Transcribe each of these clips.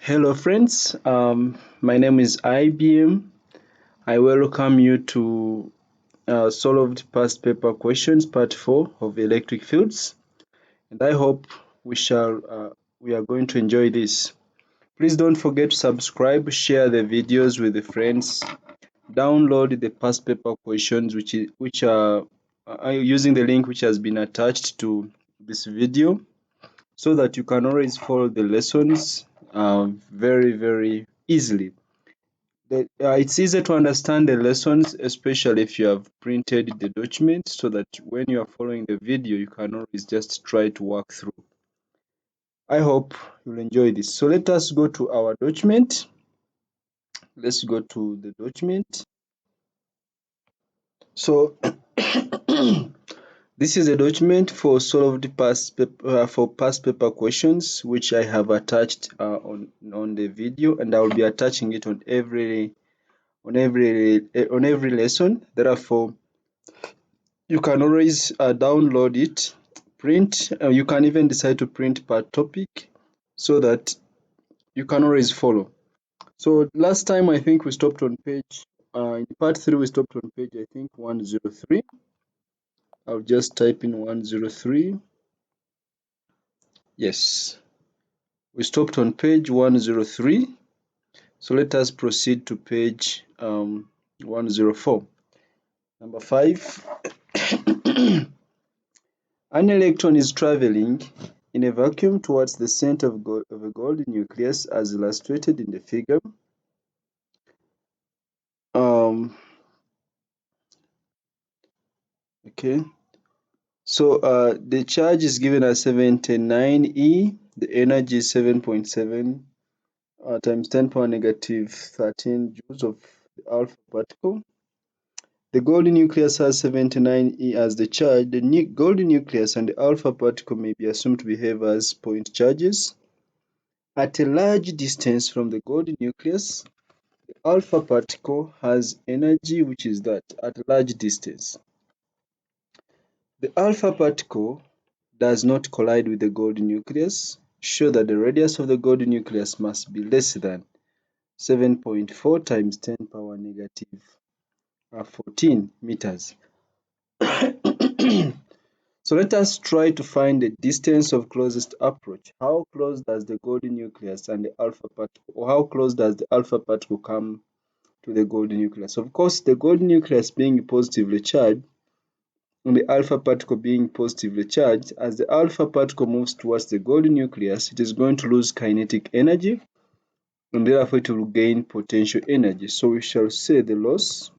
Hello friends, my name is IBM. I welcome you to solved past paper questions part 4 of electric fields, and I hope we are going to enjoy this. Please don't forget to subscribe, share the videos with the friends, download the past paper questions which are using the link which has been attached to this video, so that you can always follow the lessons very easily. It's easy to understand the lessons, especially if you have printed the document, so that when you are following the video, you can always just try to work through. I hope you'll enjoy this. So let us go to our document. Let's go to the document. So this is a document for solved past paper questions, which I have attached on the video, and I will be attaching it on every lesson. Therefore, you can always download it, print. You can even decide to print per topic, so that you can always follow. So last time I think we stopped on page. In part 3 we stopped on page I think 103. I'll just type in 103. Yes, we stopped on page 103. So let us proceed to page 104. Number 5. An electron is traveling in a vacuum towards the center of a gold nucleus, as illustrated in the figure. Okay, so the charge is given as 79 the energy is 7.7 times 10 power negative 13 joules of the alpha particle. The gold nucleus has 79 as the charge. The gold nucleus and the alpha particle may be assumed to behave as point charges. At a large distance from the gold nucleus, the alpha particle has energy, which is that at a large distance. The alpha particle does not collide with the gold nucleus. Show that the radius of the gold nucleus must be less than 7.4 times 10 power negative 14 meters. So let us try to find the distance of closest approach. How close does the gold nucleus and the alpha particle, or how close does the alpha particle come to the gold nucleus? Of course, the gold nucleus being positively charged and the alpha particle being positively charged, as the alpha particle moves towards the gold nucleus, it is going to lose kinetic energy, and therefore it will gain potential energy. So we shall say the loss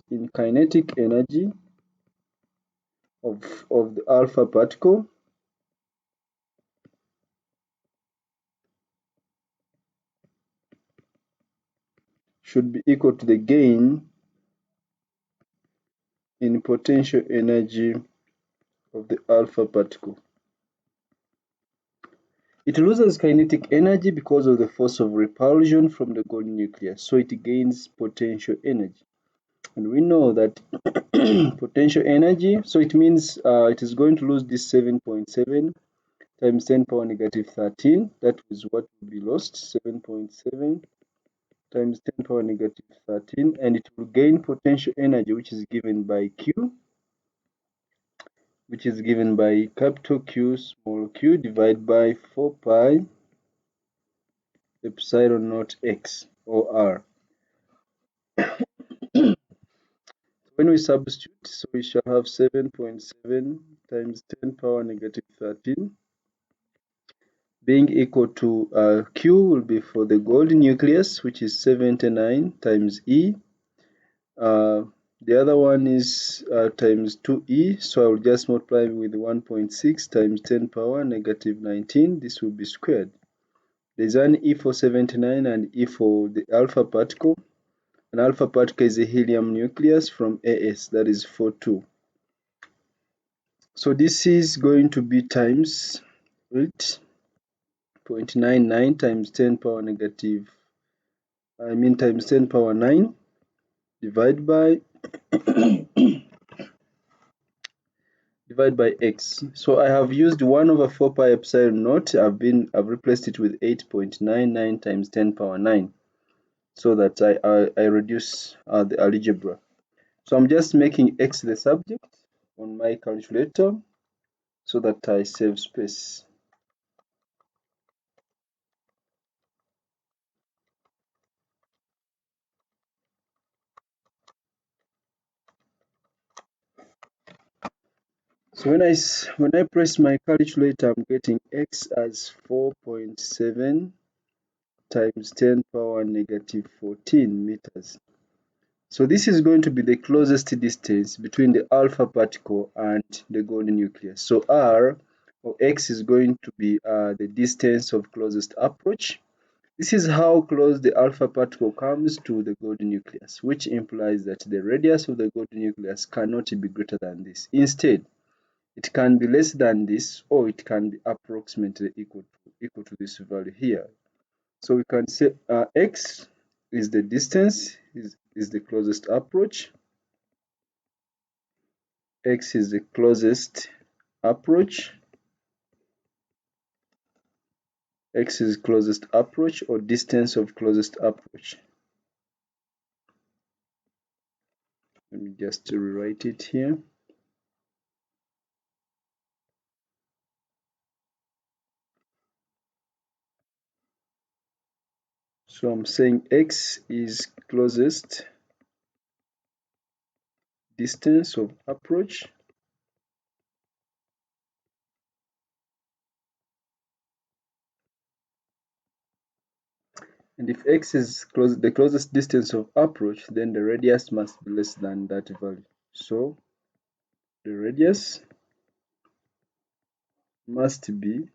in kinetic energy of the alpha particle should be equal to the gain in potential energy of the alpha particle. It loses kinetic energy because of the force of repulsion from the gold nucleus, so it gains potential energy. And we know that potential energy, so it means it is going to lose this 7.7 times 10 power negative 13. That is what will be lost, 7.7 times 10 power negative 13, and it will gain potential energy, which is given by Q, which is given by capital Q small q divided by 4 pi epsilon naught x or r. When we substitute, so we shall have 7.7 times 10 power negative 13 being equal to Q will be for the gold nucleus, which is 79 times E. The other one is times 2E, so I will just multiply with 1.6 times 10 power negative 19. This will be squared. There's an E for 79 and E for the alpha particle. An alpha particle is a helium nucleus from AS, that is 42. So this is going to be times 8.99 times 10 power negative, times 10 power 9 divided by divided by x. So I have used 1 over 4 pi epsilon naught. I've replaced it with 8.99 times 10 power 9 so that I reduce the algebra. So I'm just making x the subject on my calculator so that I save space. So when I press my calculator, I'm getting x as 4.7 times 10 power negative 14 meters. So this is going to be the closest distance between the alpha particle and the gold nucleus. So r or x is going to be the distance of closest approach. This is how close the alpha particle comes to the gold nucleus, which implies that the radius of the gold nucleus cannot be greater than this. Instead, it can be less than this, or it can be approximately equal to this value here. So we can say x is the distance, is the closest approach. X is the closest approach. X is closest approach or distance of closest approach. Let me just rewrite it here. So I'm saying x is closest distance of approach. And if x is the closest distance of approach, then the radius must be less than that value. So the radius must be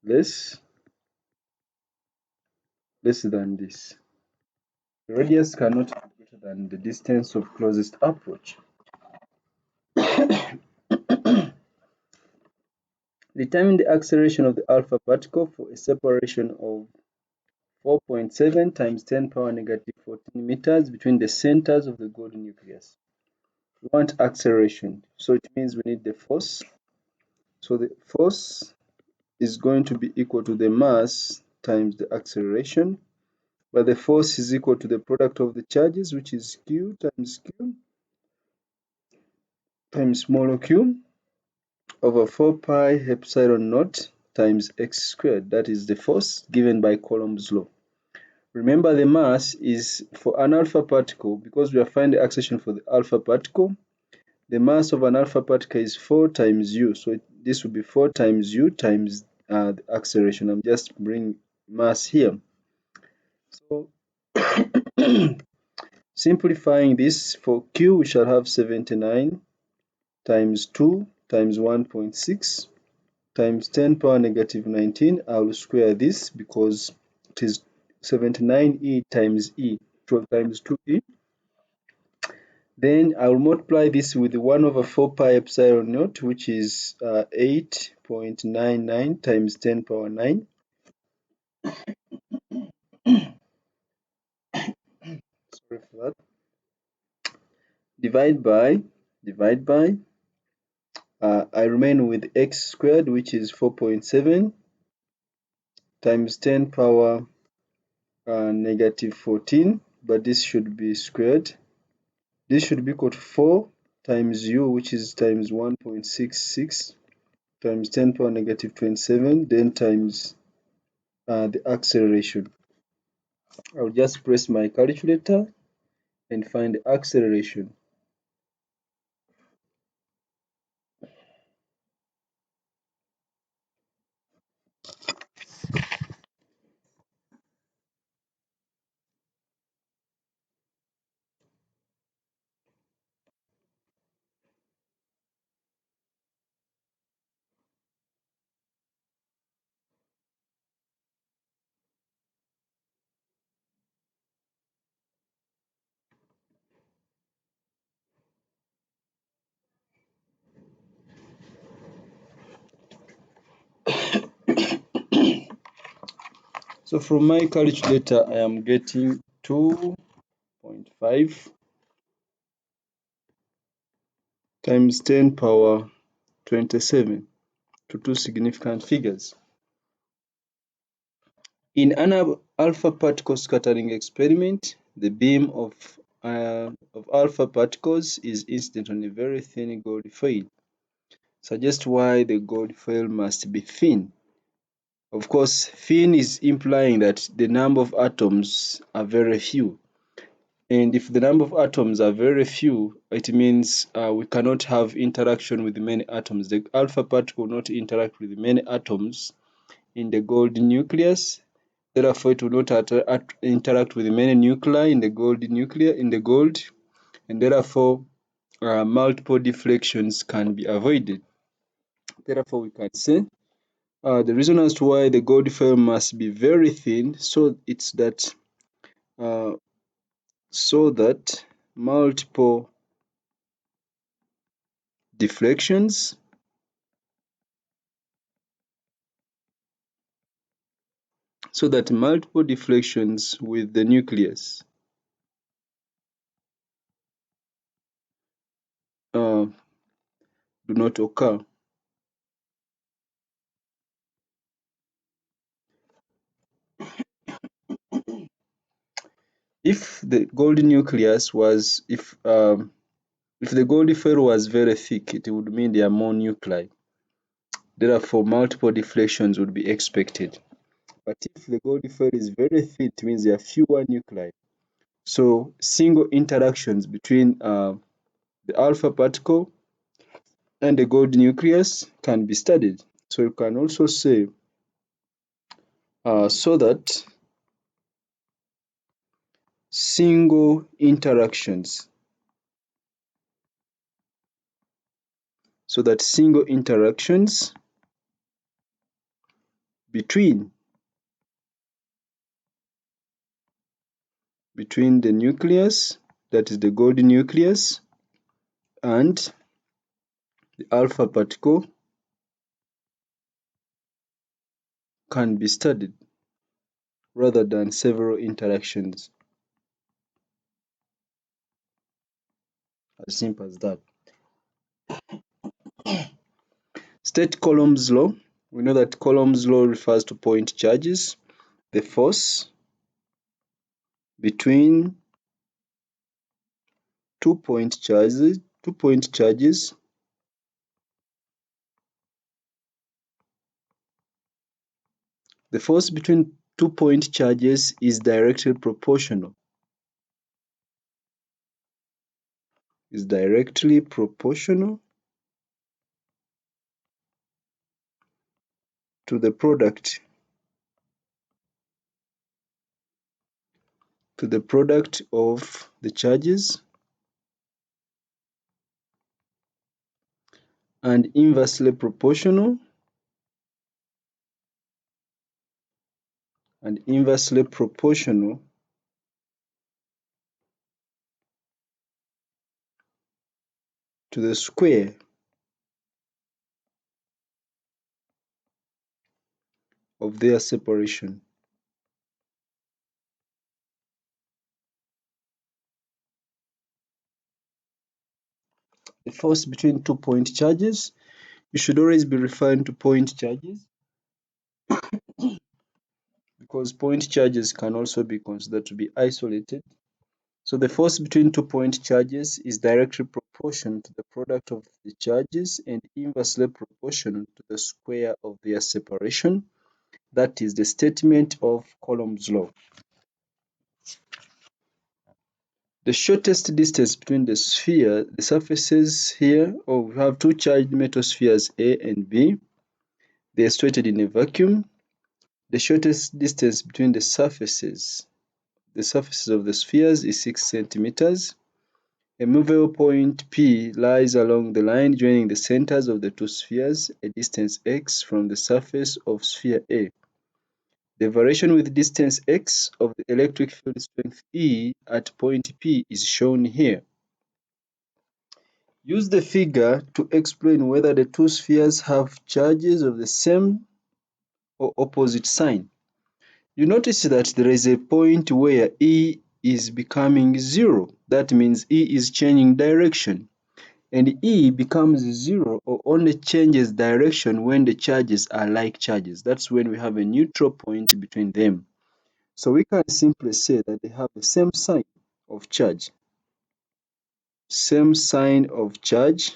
less than this. The radius cannot be greater than the distance of closest approach. Determine the acceleration of the alpha particle for a separation of 4.7 times 10 power negative 14 meters between the centers of the gold nucleus. We want acceleration, so it means we need the force. So the force is going to be equal to the mass times the acceleration, but the force is equal to the product of the charges, which is q times small q over 4 pi epsilon naught times x squared. That is the force given by Coulomb's law. Remember, the mass is for an alpha particle, because we are finding the acceleration for the alpha particle. The mass of an alpha particle is 4 times u. So this will be 4 times u times the acceleration. I'm just bringing mass here. So simplifying this, for q we shall have 79 times 2 times 1.6 times 10 power negative 19. I will square this because it is 79e times e, 12 times 2e. Then I will multiply this with 1 over 4 pi epsilon naught, which is 8.99 times 10 power 9. Sorry for that. Divide by, I remain with x squared, which is 4.7 times 10 power negative 14, but this should be squared. This should be equal to 4 times u, which is times 1.66 times 10 power negative 27, then times the acceleration. I'll just press my calculator and find the acceleration. So from my calculator, I am getting 2.5 times 10 power 27 to two significant figures. In an alpha particle scattering experiment, the beam of alpha particles is incident on a very thin gold foil. Suggest why the gold foil must be thin. Of course, thin is implying that the number of atoms are very few. And if the number of atoms are very few, it means we cannot have interaction with many atoms. The alpha particle will not interact with many atoms in the gold nucleus. Therefore, it will not interact with many nuclei in the gold and therefore multiple deflections can be avoided. Therefore, we can say the reason as to why the gold foil must be very thin, uh, so that multiple deflections with the nucleus uh, do not occur. If the gold nucleus was, if the gold foil was very thick, it would mean there are more nuclei. Therefore, multiple deflections would be expected. But if the gold foil is very thin, it means there are fewer nuclei. So single interactions between the alpha particle and the gold nucleus can be studied. So you can also say so that single interactions between the nucleus, that is the gold nucleus, and the alpha particle can be studied rather than several interactions. As simple as that. State Coulomb's law. We know that Coulomb's law refers to point charges. The force between two-point charges the force between two-point charges is directly proportional to the product of the charges and inversely proportional to the square of their separation. The force between two-point charges, you should always be referring to point charges because point charges can also be considered to be isolated. So the force between two-point charges is directly proportional to the product of the charges and inversely proportional to the square of their separation. That is the statement of Coulomb's law. The shortest distance between the surfaces here, we have two charged metal spheres A and B. They are situated in a vacuum. The shortest distance between the surfaces of the spheres is 6 centimeters. A movable point P lies along the line joining the centers of the two spheres, a distance x from the surface of sphere A. The variation with distance x of the electric field strength E at point P is shown here. Use the figure to explain whether the two spheres have charges of the same or opposite sign. You notice that there is a point where E is becoming 0. That means E is changing direction. And E becomes 0 or only changes direction when the charges are like charges. That's when we have a neutral point between them. So we can simply say that they have the same sign of charge. Same sign of charge.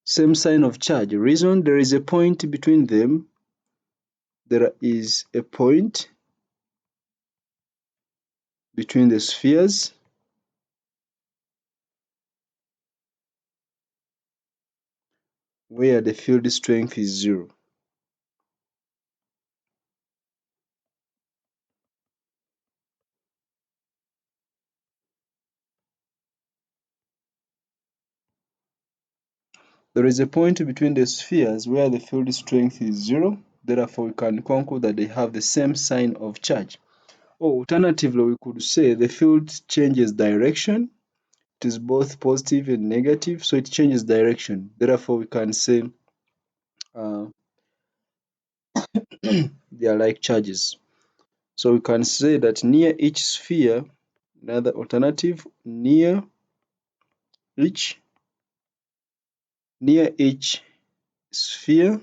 Same sign of charge. Reason, there is a point between them. There is a point between the spheres. Where the field strength is 0. There is a point between the spheres where the field strength is 0. Therefore, we can conclude that they have the same sign of charge. Or alternatively, we could say the field changes direction. It is both positive and negative, so it changes direction. Therefore, we can say uh, they are like charges. So we can say that near each sphere, another alternative, each near each sphere,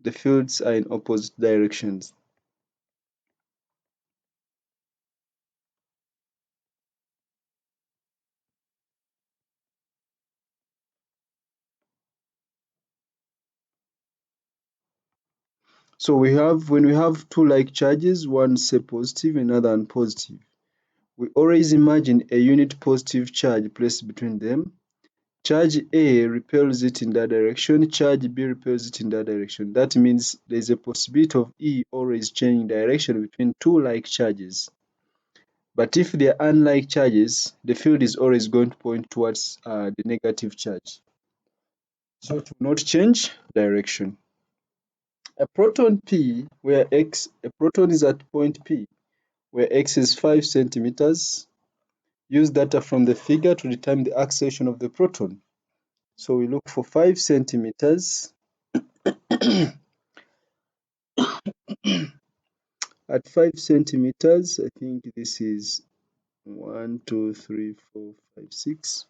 the fields are in opposite directions. So we have, when we have two like charges, one say positive, another unpositive, we always imagine a unit positive charge placed between them. Charge A repels it in that direction, charge B repels it in that direction. That means there is a possibility of E always changing direction between two like charges. But if they are unlike charges, the field is always going to point towards the negative charge. So it will not change direction. A proton P, where a proton is at point P, where x is 5 centimeters. Use data from the figure to determine the acceleration of the proton. So we look for 5 centimeters. At 5 centimeters, I think this is 1, 2, 3, 4, 5, 6.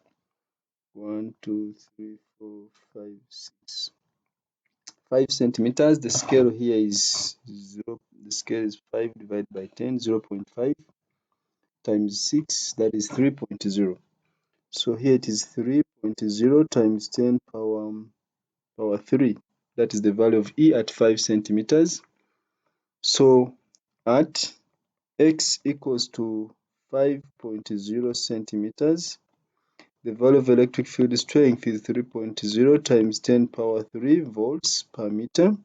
1, 2, 3, 4, 5, 6. 5 centimeters. The scale here is 0. The scale is 5 divided by 10, 0.5 times 6, that is 3.0. So here it is 3.0 times 10 power 3. That is the value of E at 5 centimeters. So at x equals to 5.0 centimeters, the value of electric field strength is 3.0 times 10 power 3 volts per meter.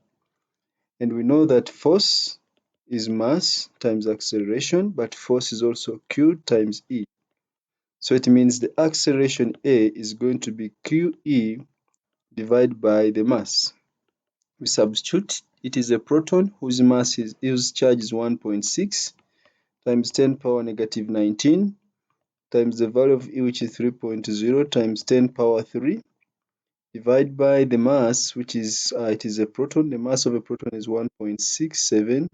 And we know that force is mass times acceleration, but force is also Q times E. So it means the acceleration A is going to be QE divided by the mass. We substitute, it is a proton whose charge is 1.6 times 10 power negative 19 times the value of E, which is 3.0 times 10 power 3 divided by the mass, which is it is a proton. The mass of a proton is 1.67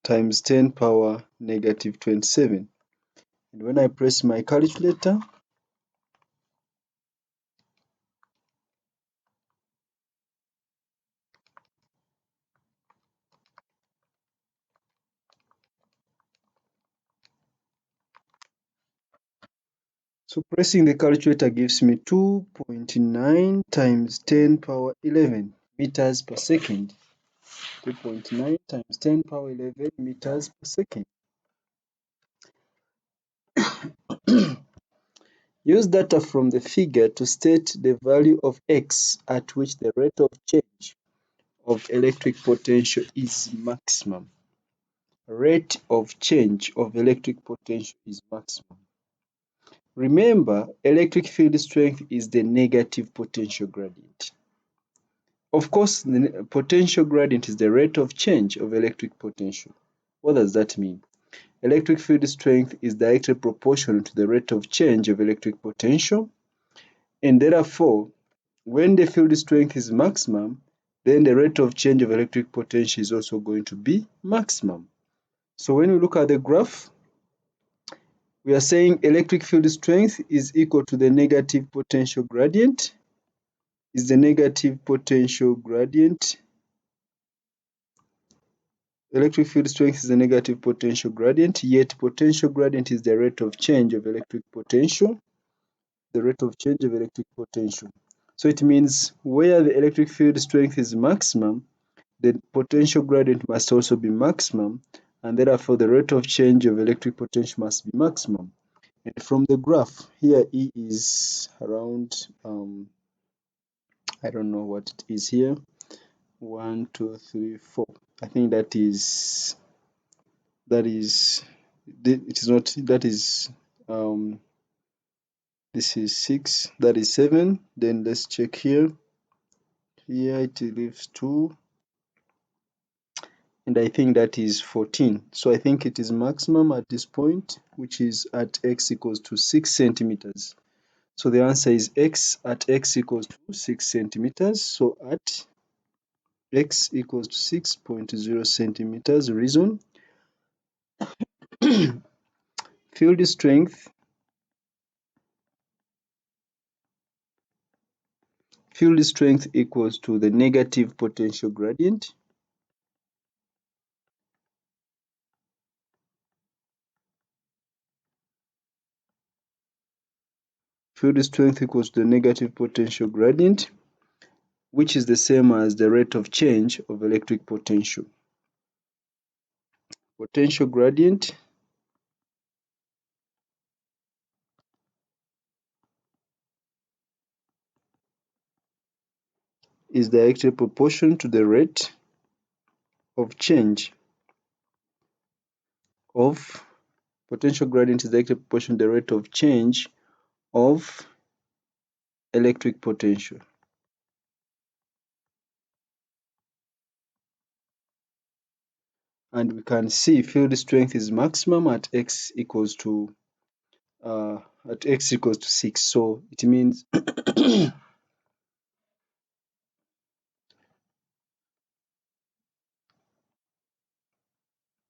times 10 power negative 27. And when I press my calculator, so pressing the calculator gives me 2.9 times 10 power 11 meters per second. 2.9 times 10 power 11 meters per second. Use data from the figure to state the value of x at which the rate of change of electric potential is maximum. Rate of change of electric potential is maximum. Remember, electric field strength is the negative potential gradient. Of course, the potential gradient is the rate of change of electric potential. What does that mean? Electric field strength is directly proportional to the rate of change of electric potential, and therefore, when the field strength is maximum, then the rate of change of electric potential is also going to be maximum. So when we look at the graph, we are saying electric field strength is equal to the negative potential gradient. Is the negative potential gradient. Electric field strength is the negative potential gradient, yet potential gradient is the rate of change of electric potential. The rate of change of electric potential. So it means where the electric field strength is maximum, the potential gradient must also be maximum, and therefore the rate of change of electric potential must be maximum. And from the graph, here E is around, I don't know what it is here, 1, 2, 3, 4. I think that is, it is not, that is, this is 6, that is 7. Then let's check here. Here it leaves 2, and I think that is 14. So I think it is maximum at this point, which is at x equals to 6 centimeters. So the answer is x at x equals to 6 centimeters. So at x equals to 6.0 centimeters, reason field strength equals to the negative potential gradient. Field strength equals to the negative potential gradient, which is the same as the rate of change of electric potential. Potential gradient is directly proportional to the rate of change of potential gradient is directly proportional to the rate of change of electric potential. And we can see field strength is maximum at x equals to 6. So it means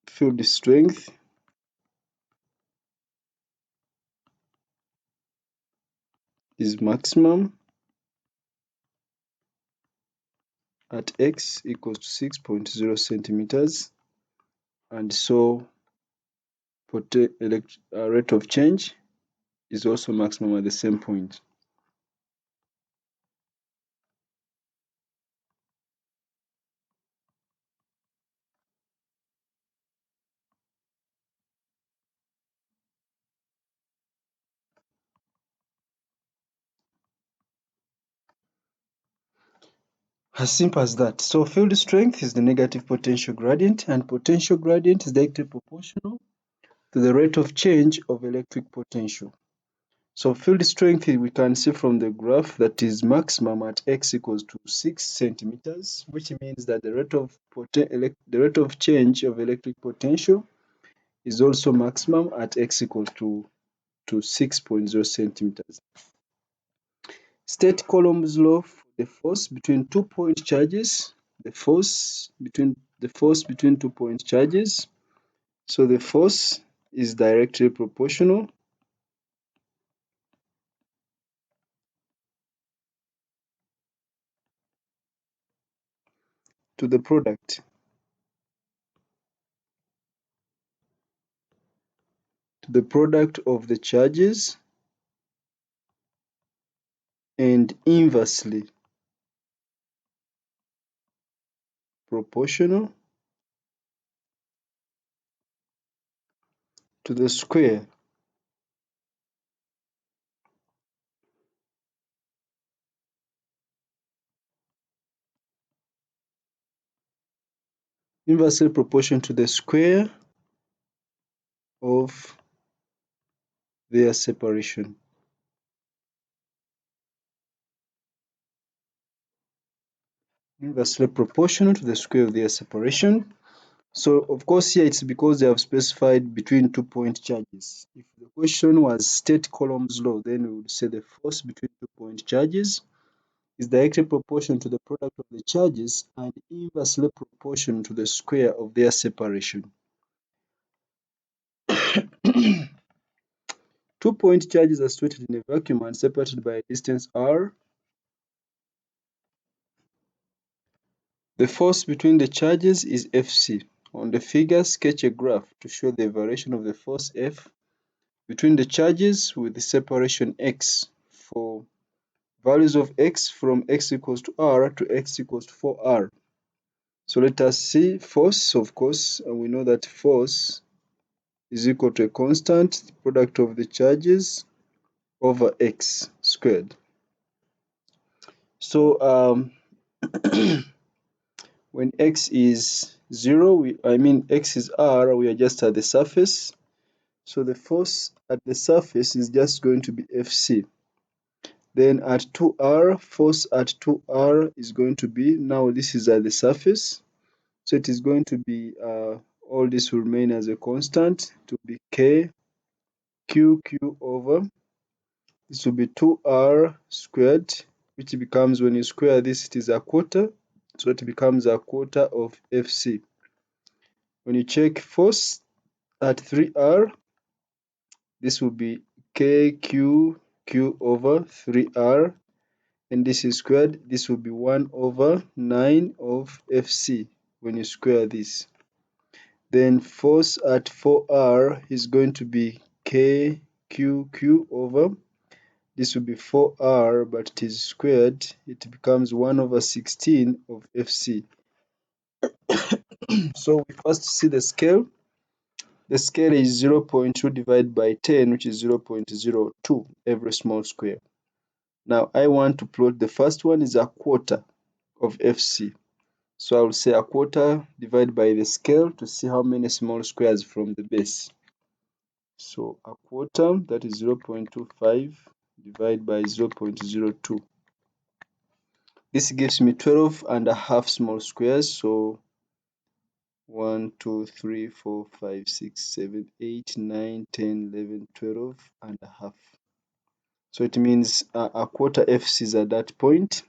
field strength is maximum at x equals to 6.0 centimeters, and so rate of change is also maximum at the same point. As simple as that. So field strength is the negative potential gradient, and potential gradient is directly proportional to the rate of change of electric potential. So field strength we can see from the graph that is maximum at x equals to 6 centimeters, which means that the rate of change of electric potential is also maximum at x equals to 6.0 centimeters. State Coulomb's law for the force between 2-point charges. The force between 2-point charges. So the force is directly proportional to the product of the charges, and inversely proportional to the square of their separation. Inversely proportional to the square of their separation. So of course here it's because they have specified between 2-point charges. If the question was state Coulomb's law, then we would say the force between 2-point charges is directly proportional to the product of the charges and inversely proportional to the square of their separation. Two-point charges are situated in a vacuum and separated by a distance r. The force between the charges is Fc. On the figure, sketch a graph to show the variation of the force F between the charges with the separation x for values of x from x equals to r to x equals to 4r. So let us see force, of course, and we know that force is equal to a constant product of the charges over x squared. So when x is 0, x is r, we are just at the surface. So the force at the surface is just going to be Fc. Then at 2r, force at 2r is going to be, now this is at the surface, so it is going to be, all this will remain as a constant, to be k q over, this will be 2r squared, which becomes, when you square this, it is a quarter, so it becomes a quarter of Fc. When you check force at 3r, this will be kq over 3r, and this is squared, this will be 1 over 9 of Fc when you square this. Then force at 4r is going to be kq over, this will be 4r, but it is squared, it becomes 1 over 16 of Fc. So we first see the scale. The scale is 0.2 divided by 10, which is 0.02 every small square. Now I want to plot the first one is a quarter of Fc. So I will say a quarter divided by the scale to see how many small squares from the base. So a quarter, that is 0.25 divided by 0.02. This gives me 12 and a half small squares. So 1, 2, 3, 4, 5, 6, 7, 8, 9, 10, 11, 12 and a half. So it means a quarter Fc is at that point.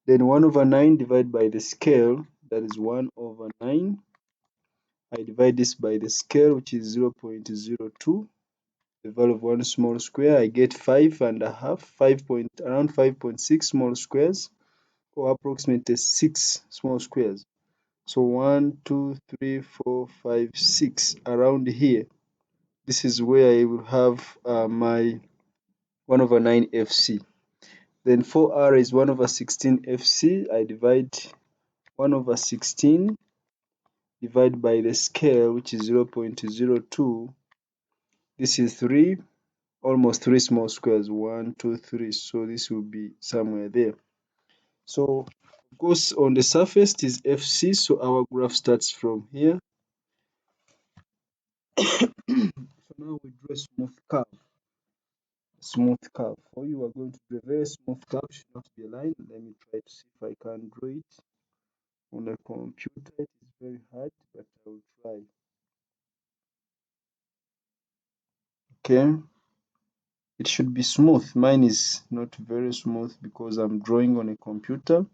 Then 1 over 9 divided by the scale, that is 1 over 9. I divide this by the scale, which is 0.02. The value of one small square, I get 5 and a half, around 5.6 small squares, or approximately 6 small squares. So 1, 2, 3, 4, 5, 6 around here. This is where I will have my 1 over 9 Fc. Then 4r is 1 over 16 Fc. I divide 1 over 16 divided by the scale, which is 0.02. This is 3, almost 3 small squares, 1, 2, 3. So this will be somewhere there. So of course on the surface it is Fc, so our graph starts from here. So now we draw a smooth curve. For you are going to draw a very smooth curve, should not be a line. Let me try to see if I can draw it on a computer. It is very hard, but I will try. Okay, it should be smooth. Mine is not very smooth because I'm drawing on a computer.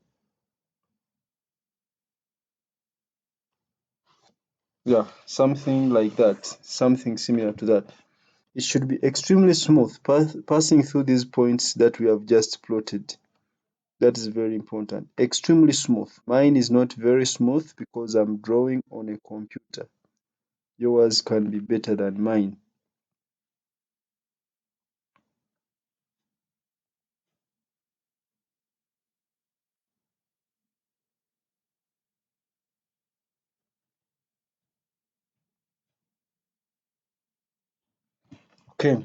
Yeah, something like that, something similar to that. It should be extremely smooth, passing through these points that we have just plotted. That is very important. Extremely smooth. Mine is not very smooth because I'm drawing on a computer. Yours can be better than mine. Okay,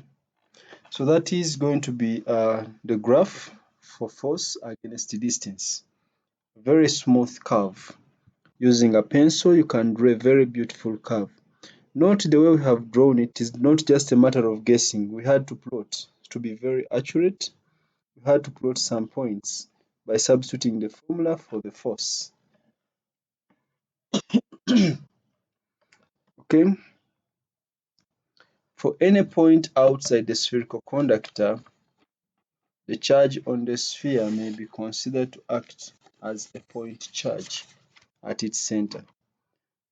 so that is going to be the graph for force against the distance. Very smooth curve. Using a pencil, you can draw a very beautiful curve. Note the way we have drawn it is not just a matter of guessing. We had to plot. To be very accurate, we had to plot some points by substituting the formula for the force. Okay. For any point outside the spherical conductor, the charge on the sphere may be considered to act as a point charge at its center.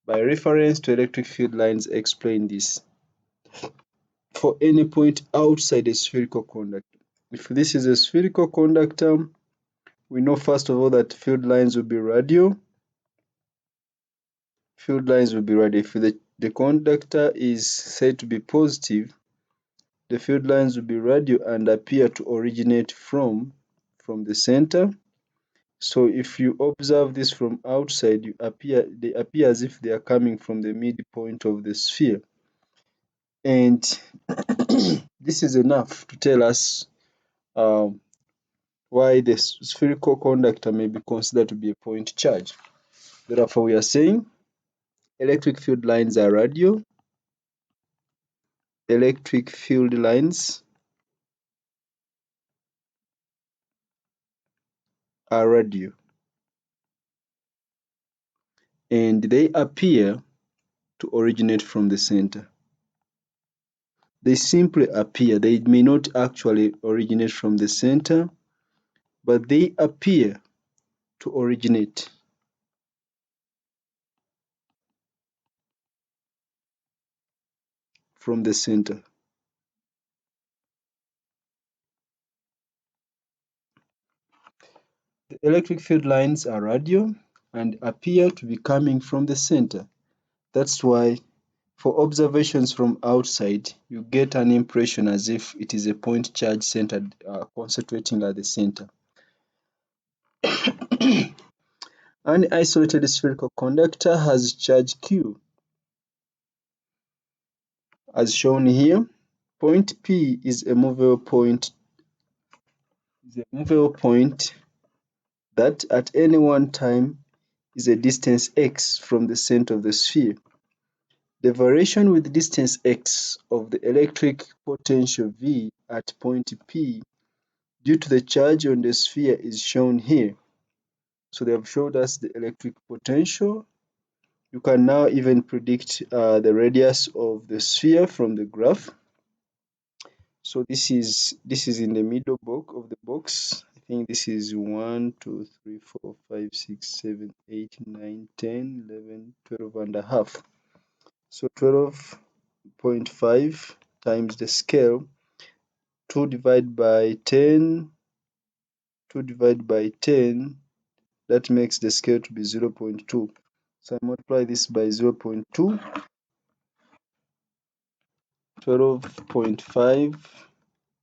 By reference to electric field lines, explain this. for any point outside a spherical conductor. If this is a spherical conductor, we know first of all that field lines will be radial. Field lines will be radial. If the conductor is said to be positive, the field lines will be radial and appear to originate from the center. So if you observe this from outside, they appear as if they are coming from the midpoint of the sphere. And this is enough to tell us um, why the spherical conductor may be considered to be a point charge. Therefore, we are saying electric field lines are radial. Electric field lines are radial. And they appear to originate from the center. They simply appear. They may not actually originate from the center, but they appear to originate from the center. The electric field lines are radial and appear to be coming from the center. That's why for observations from outside, you get an impression as if it is a point charge centered, concentrating at the center. An isolated spherical conductor has charge Q, as shown here. Point P is a movable point that at any one time is a distance x from the center of the sphere. The variation with distance x of the electric potential V at point P due to the charge on the sphere is shown here. So they have showed us the electric potential. You can now even predict the radius of the sphere from the graph. So this is in the middle box of the box. I think this is 1, 2, 3, 4, 5, 6, 7, 8, 9, 10, 11, 12 and a half. So 12.5 times the scale, 2 divided by 10, that makes the scale to be 0.2. So I multiply this by 0.2, 12.5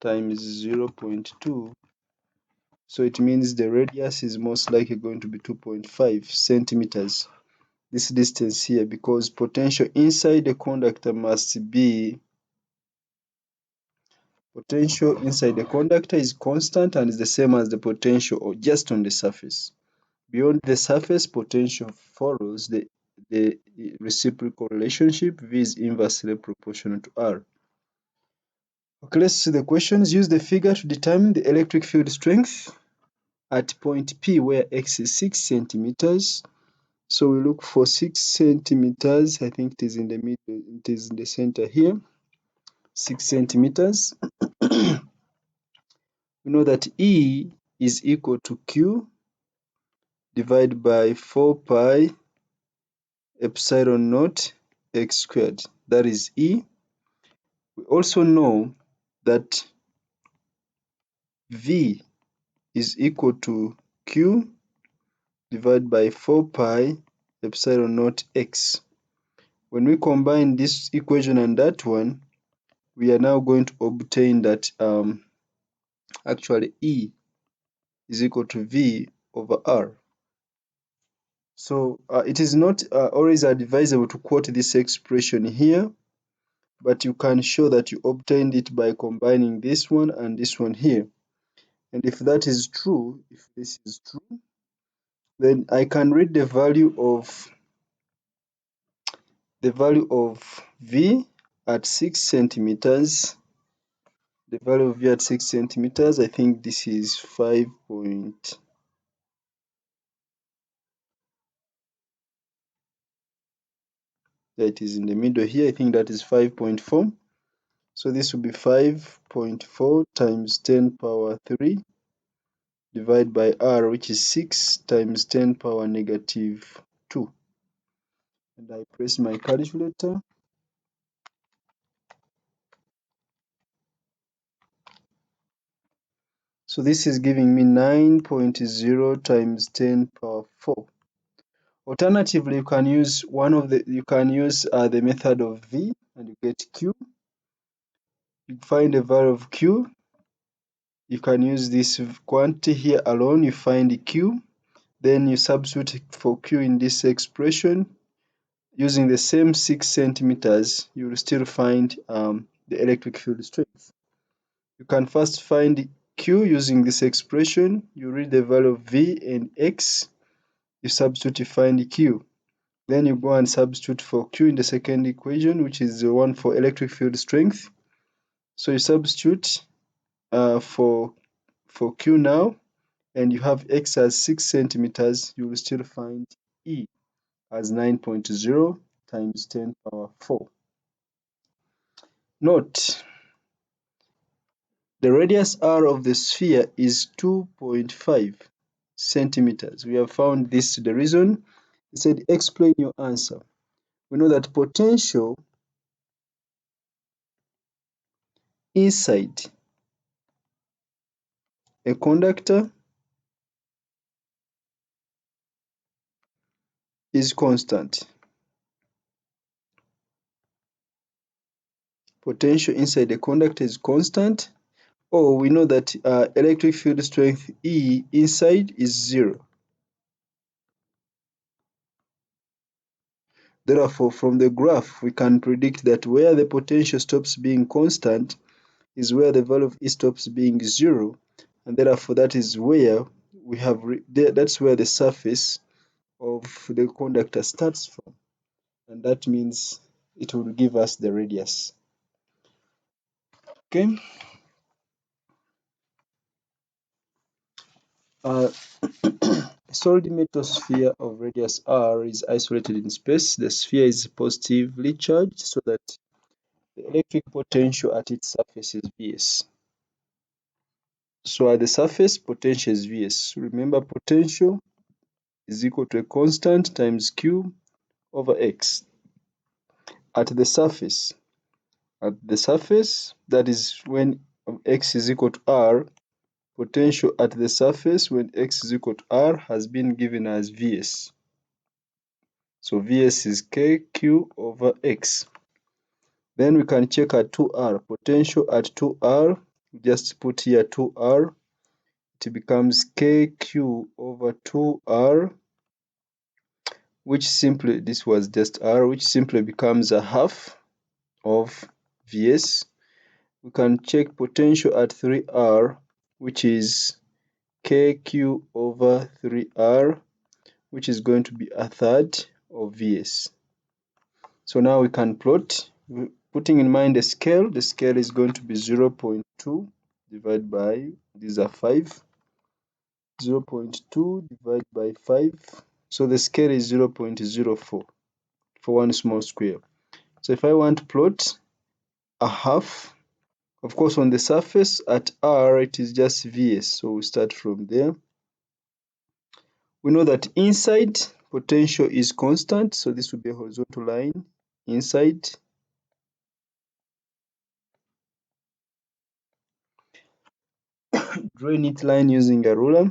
times 0.2. So it means the radius is most likely going to be 2.5 centimeters. This distance here, because potential inside the conductor is constant and is the same as the potential just on the surface. Beyond the surface, potential follows the reciprocal relationship. V is inversely proportional to R. Okay, let's see the questions. Use the figure to determine the electric field strength at point P where x is 6 centimeters. So we look for 6 centimeters. I think it is in the middle, it is in the center here. 6 centimeters. We know that E is equal to Q divided by 4 pi epsilon naught x squared. That is E. We also know that V is equal to Q divided by 4 pi epsilon naught x. When we combine this equation and that one, we are now going to obtain that actually E is equal to V over R. So it is not always advisable to quote this expression here, but you can show that you obtained it by combining this one and this one here. And if that is true, if this is true, then I can read the value of V at 6 centimeters. The value of V at 6 centimeters, I think this is 5 point. That is in the middle here. I think that is 5.4. So this will be 5.4 times 10 power 3 divided by R, which is 6 times 10 power negative 2. And I press my calculator. So this is giving me 9.0 times 10 power 4. Alternatively, you can use the method of V and you get Q. You find the value of Q. You can use this quantity here alone. You find the Q. Then you substitute for Q in this expression. Using the same 6 centimeters, you will still find the electric field strength. You can first find Q using this expression. You read the value of V and X. You substitute to find Q. Then you go and substitute for Q in the second equation, which is the one for electric field strength. So you substitute for Q now, and you have X as 6 centimeters. You will still find E as 9.0 times 10 power 4. Note, the radius r of the sphere is 2.5 centimeters. We have found this the reason. It said explain your answer. We know that potential inside a conductor is constant. Potential inside a conductor is constant. Or we know that electric field strength E inside is 0. Therefore, from the graph, we can predict that where the potential stops being constant is where the value of E stops being 0, and therefore that is where we have that's where the surface of the conductor starts from, and that means it will give us the radius. Okay. A solid metal sphere of radius r is isolated in space. The sphere is positively charged so that the electric potential at its surface is Vs. So at the surface, potential is Vs. Remember, potential is equal to a constant times Q over X. At the surface, that is when X is equal to R, potential at the surface when X is equal to R has been given as Vs. So Vs is Kq over X. Then we can check at 2R. Potential at 2R, just put here 2R. It becomes Kq over 2R, which simply, this was just R, which simply becomes a half of Vs. We can check potential at 3R, which is Kq over 3R, which is going to be a third of Vs. So now we can plot, putting in mind the scale is going to be 0.2 divided by, these are 5, 0.2 divided by 5, so the scale is 0.04 for one small square. So if I want to plot a half, of course on the surface at R it is just Vs, so we start from there. We know that inside potential is constant, so this will be a horizontal line inside. Draw a neat line using a ruler.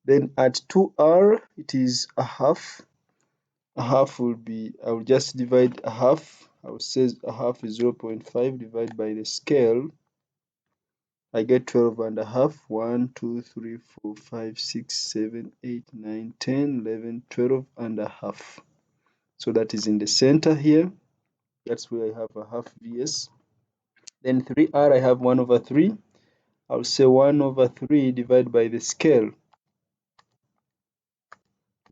Then at 2R it is a half. A half will be, I will just divide a half. I will say a half is 0.5 divided by the scale. I get 12 and a half. 1, 2, 3, 4, 5, 6, 7, 8, 9, 10, 11, 12 and a half. So that is in the center here. That's where I have a half Vs. Then 3R, I have 1 over 3. I'll say 1 over 3 divided by the scale,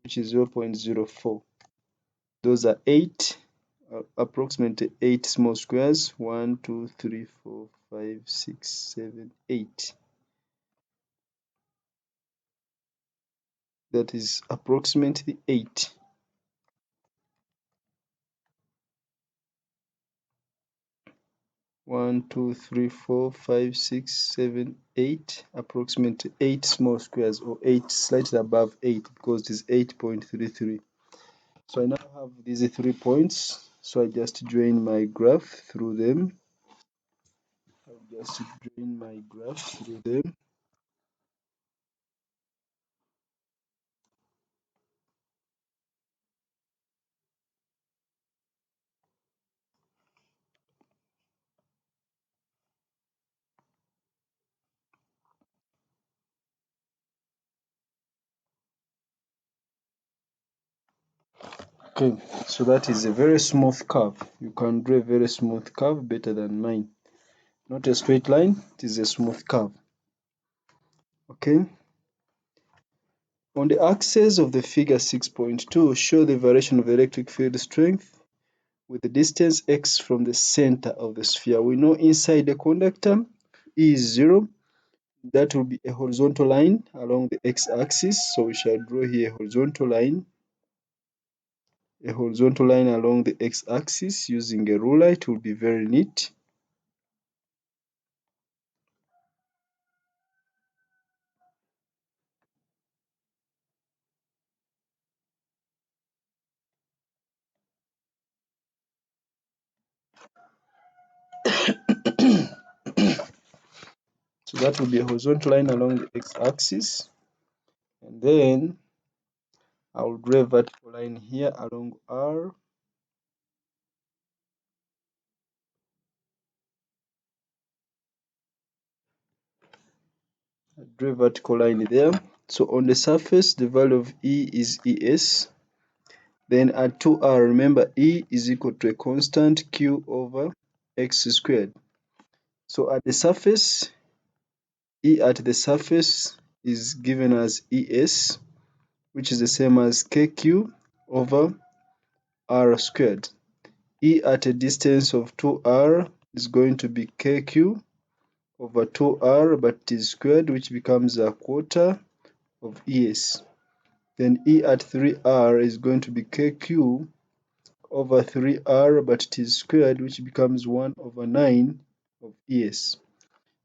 which is 0.04. Those are 8, approximately 8 small squares. 1, 2, 3, 4, 5, 6, 7, 8. That is approximately 8. One, two, three, four, five, 6, 7, 8, approximately 8 small squares, or 8 slightly above 8 because it is 8.33. So I now have these 3 points, so I just join my graph through them. Okay, so that is a very smooth curve. You can draw a very smooth curve better than mine. Not a straight line, it is a smooth curve. Okay. On the axis of the figure 6.2, show the variation of electric field strength with the distance x from the center of the sphere. We know inside the conductor, E is 0. That will be a horizontal line along the x-axis. So we shall draw here a horizontal line along the x-axis using a ruler. It will be very neat. So that will be a horizontal line along the x-axis. And then I will draw a vertical line here along R. I draw a vertical line there. So on the surface, the value of E is ES. Then at 2R, remember E is equal to a constant Q over x squared. So at the surface, E at the surface is given as ES, which is the same as KQ over R squared. E at a distance of 2R is going to be KQ over 2R, but it is squared, which becomes a quarter of ES. Then E at 3R is going to be KQ over 3R, but it is squared, which becomes 1 over 9 of ES.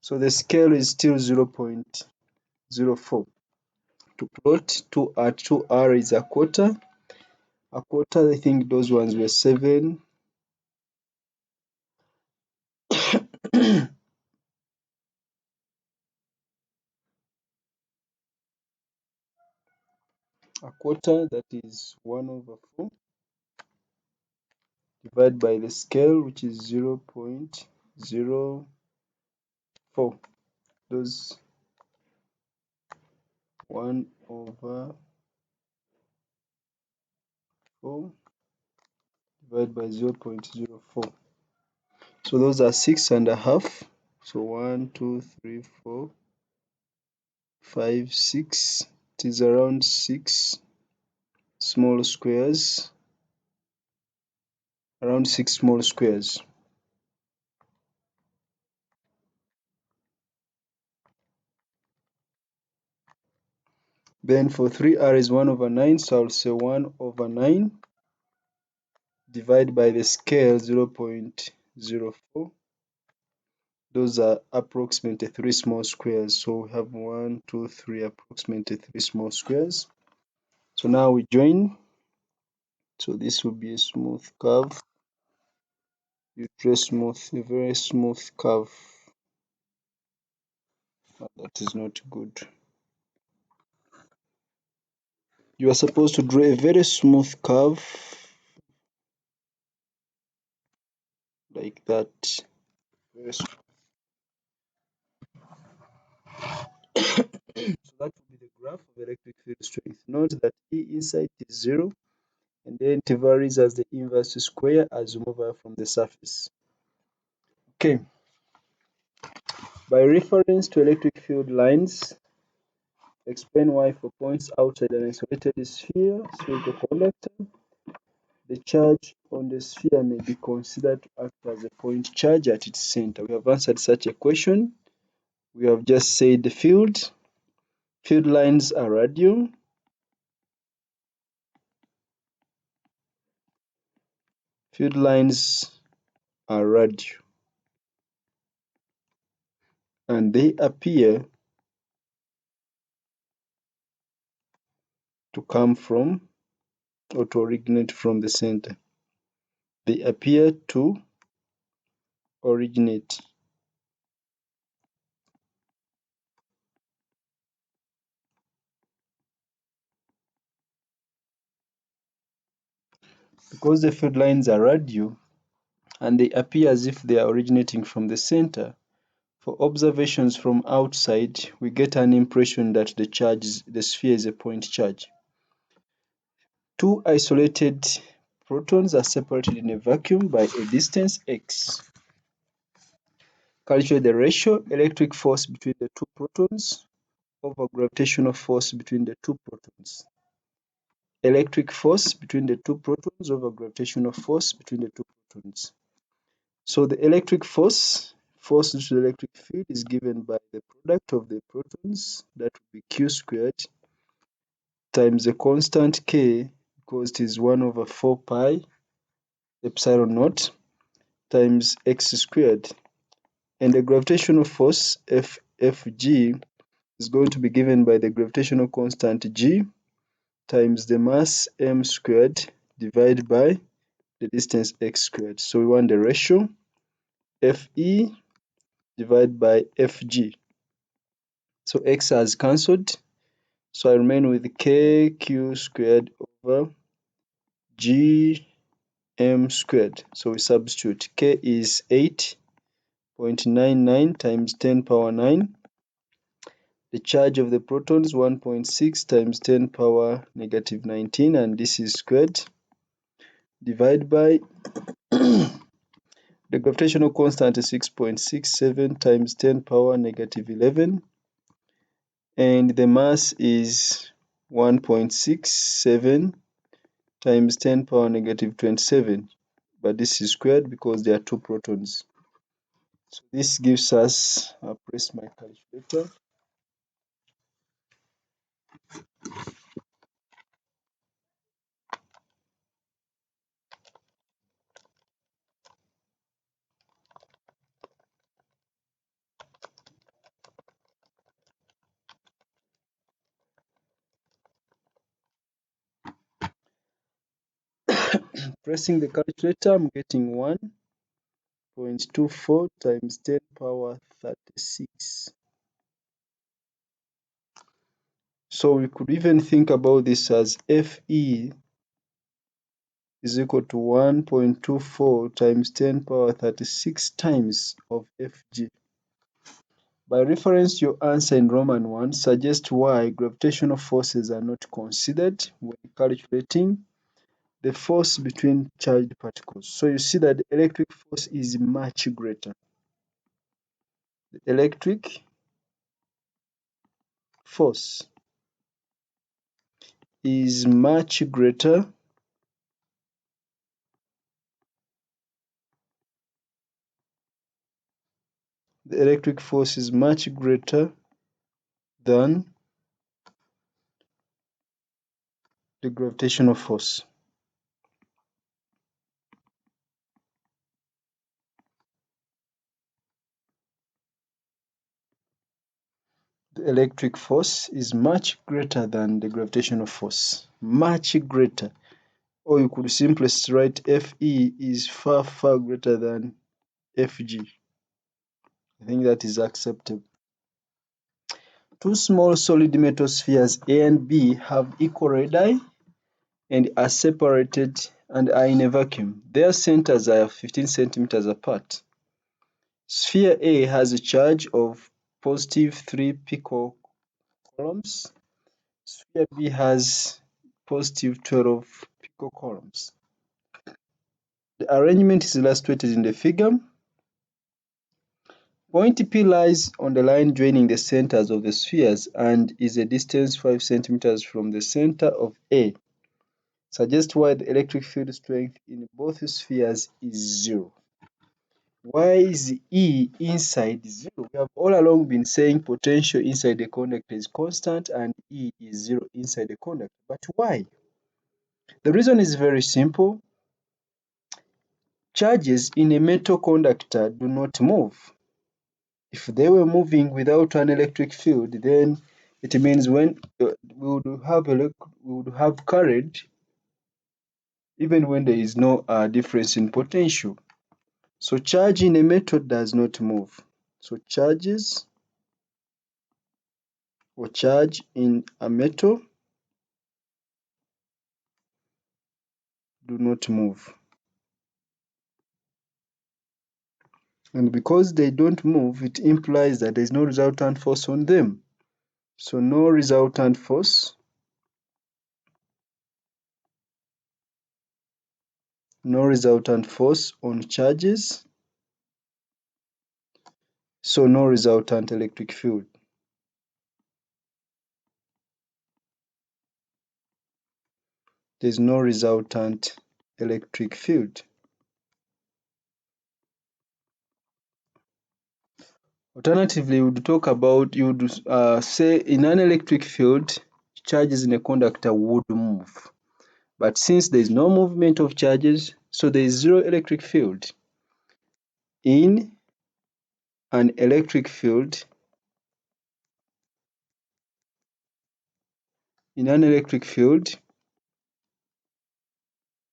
So the scale is still 0.04. To plot 2 at 2R is a quarter. A quarter, I think those ones were 7. A quarter, that is 1 over 4, divided by the scale, which is 0.04. Those 1 over 4 divided by 0.04. So those are 6.5. So 1, 2, 3, 4, 5, 6. It is around 6 small squares. Around 6 small squares. Then for 3R is 1 over 9, so I'll say 1 over 9 divided by the scale 0.04. Those are approximately 3 small squares. So we have 1, 2, 3, approximately 3 small squares. So now we join. So this will be a smooth curve. You trace a very smooth curve. That is not good. You are supposed to draw a very smooth curve like that. Very smooth. So that will be the graph of electric field strength. Note that E inside is 0, and then it varies as the inverse square as you move away from the surface. Okay. By reference to electric field lines, explain why for points outside an isolated spherical conductor, the charge on the sphere may be considered to act as a point charge at its center. We have answered such a question. We have just said the field lines are radial. Field lines are radial, and they appear to come from or to originate from the center. They appear to originate. Because the field lines are radial and they appear as if they are originating from the center, for observations from outside, we get an impression that the sphere is a point charge. Two isolated protons are separated in a vacuum by a distance x. Calculate the ratio electric force between the two protons over gravitational force between the two protons. Electric force between the two protons over gravitational force between the two protons. So the electric force due to the electric field is given by the product of the protons, that would be q squared, times the constant k, because it is 1 over 4 pi epsilon naught, times x squared. And the gravitational force Fg is going to be given by the gravitational constant g times the mass m squared divided by the distance x squared. So we want the ratio Fe divided by Fg. So x has cancelled. So I remain with kq squared over gm squared. So we substitute. K is 8.99 times 10 power 9. The charge of the protons 1.6 times 10 power negative 19, and this is squared. Divide by the gravitational constant is 6.67 times 10 power negative 11, and the mass is 1.67 times 10 power negative 27, but this is squared because there are two protons. So this gives us, I'll press my calculator, pressing the calculator, I'm getting 1.24 times 10 power 36. So we could even think about this as Fe is equal to 1.24 times 10 power 36 times of Fg. By reference, your answer in Roman 1 suggests why gravitational forces are not considered when calculating the force between charged particles. So you see that the electric force is much greater. The electric force is much greater the electric force is much greater than the gravitational force. The electric force is much greater than the gravitational force. Much greater. Or you could simply write Fe is far, far greater than Fg. I think that is acceptable. Two small solid metal spheres A and B have equal radii and are separated and are in a vacuum. Their centers are 15 centimeters apart. Sphere A has a charge of positive 3 picocoulombs. Sphere B has positive 12 picocoulombs. The arrangement is illustrated in the figure. Point P lies on the line joining the centers of the spheres and is a distance 5 centimeters from the center of A. Suggest why the electric field strength in both spheres is 0. Why is E inside 0? We have all along been saying potential inside the conductor is constant and E is 0 inside the conductor. But why? The reason is very simple. Charges in a metal conductor do not move. If they were moving without an electric field, then it means when we would have current even when there is no difference in potential. So charge in a metal does not move. So charges or charge in a metal do not move. And because they don't move, it implies that there is no resultant force on them. So no resultant force no resultant force on charges, so no resultant electric field. There's no resultant electric field. Alternatively, we would talk about, you would say in an electric field, charges in a conductor would move. But since there is no movement of charges, so there is zero electric field. In an electric field,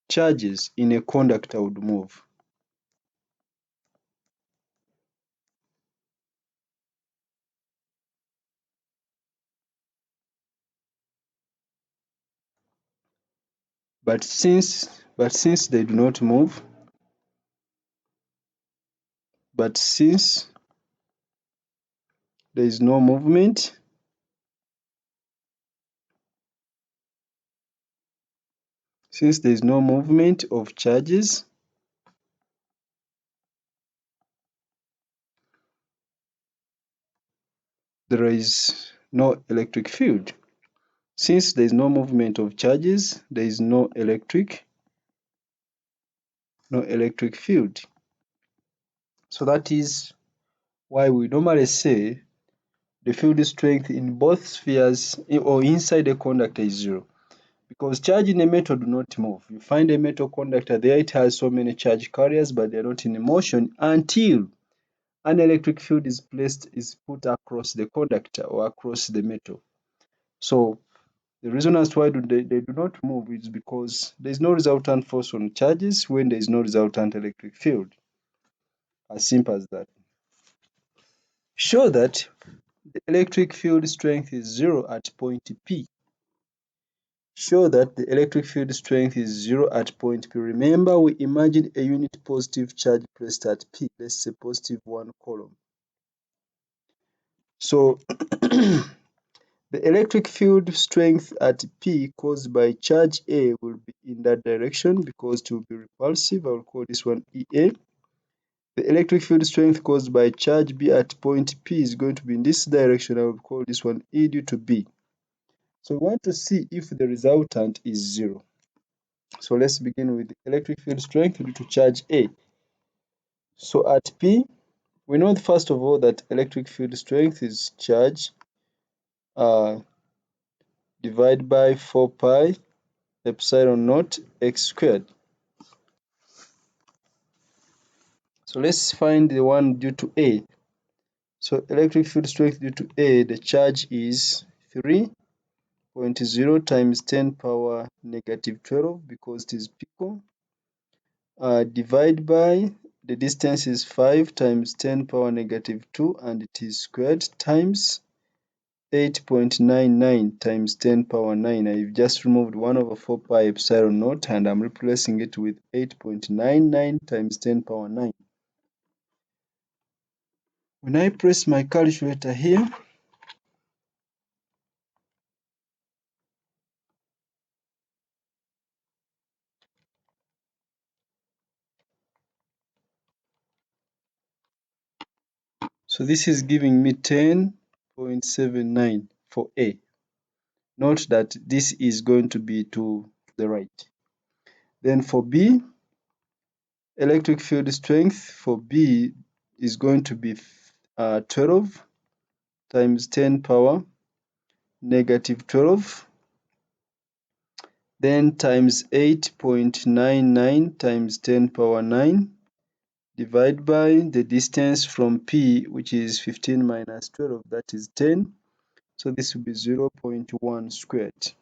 charges in a conductor would move. But since they do not move, but since there is no movement, of charges, there is no electric field. Since there is no movement of charges, there is no electric field. So that is why we normally say the field strength in both spheres or inside a conductor is zero. Because charge in a metal do not move. You find a metal conductor there, it has so many charge carriers, but they're not in motion until an electric field is put across the conductor or across the metal. So the reason as to why they do not move is because there is no resultant force on charges when there is no resultant electric field. As simple as that. Show that the electric field strength is zero at point P. Show that the electric field strength is zero at point P. Remember, we imagine a unit positive charge placed at P. Let's say positive 1 Coulomb. So the electric field strength at P caused by charge A will be in that direction because it will be repulsive. I will call this one EA. The electric field strength caused by charge B at point P is going to be in this direction. I will call this one E due to B. So we want to see if the resultant is zero. So let's begin with the electric field strength due to charge A. So at P, we know first of all that electric field strength is charge divided by 4 pi epsilon naught x squared. So let's find the one due to A. So electric field strength due to A, the charge is 3.0 times 10 power negative 12 because it is pico. Divide by the distance is 5 times 10 power negative 2 and it is squared times 8.99 times 10 power 9. I've just removed 1 over 4 pi epsilon naught and I'm replacing it with 8.99 times 10 power 9. When I press my calculator here, so this is giving me 10.79 for A. Note that this is going to be to the right. Then for B, electric field strength for B is going to be 12 times 10 power negative 12, then times 8.99 times 10 power 9, divide by the distance from P, which is 15 minus 12, that is 10. So this will be 0.1 squared.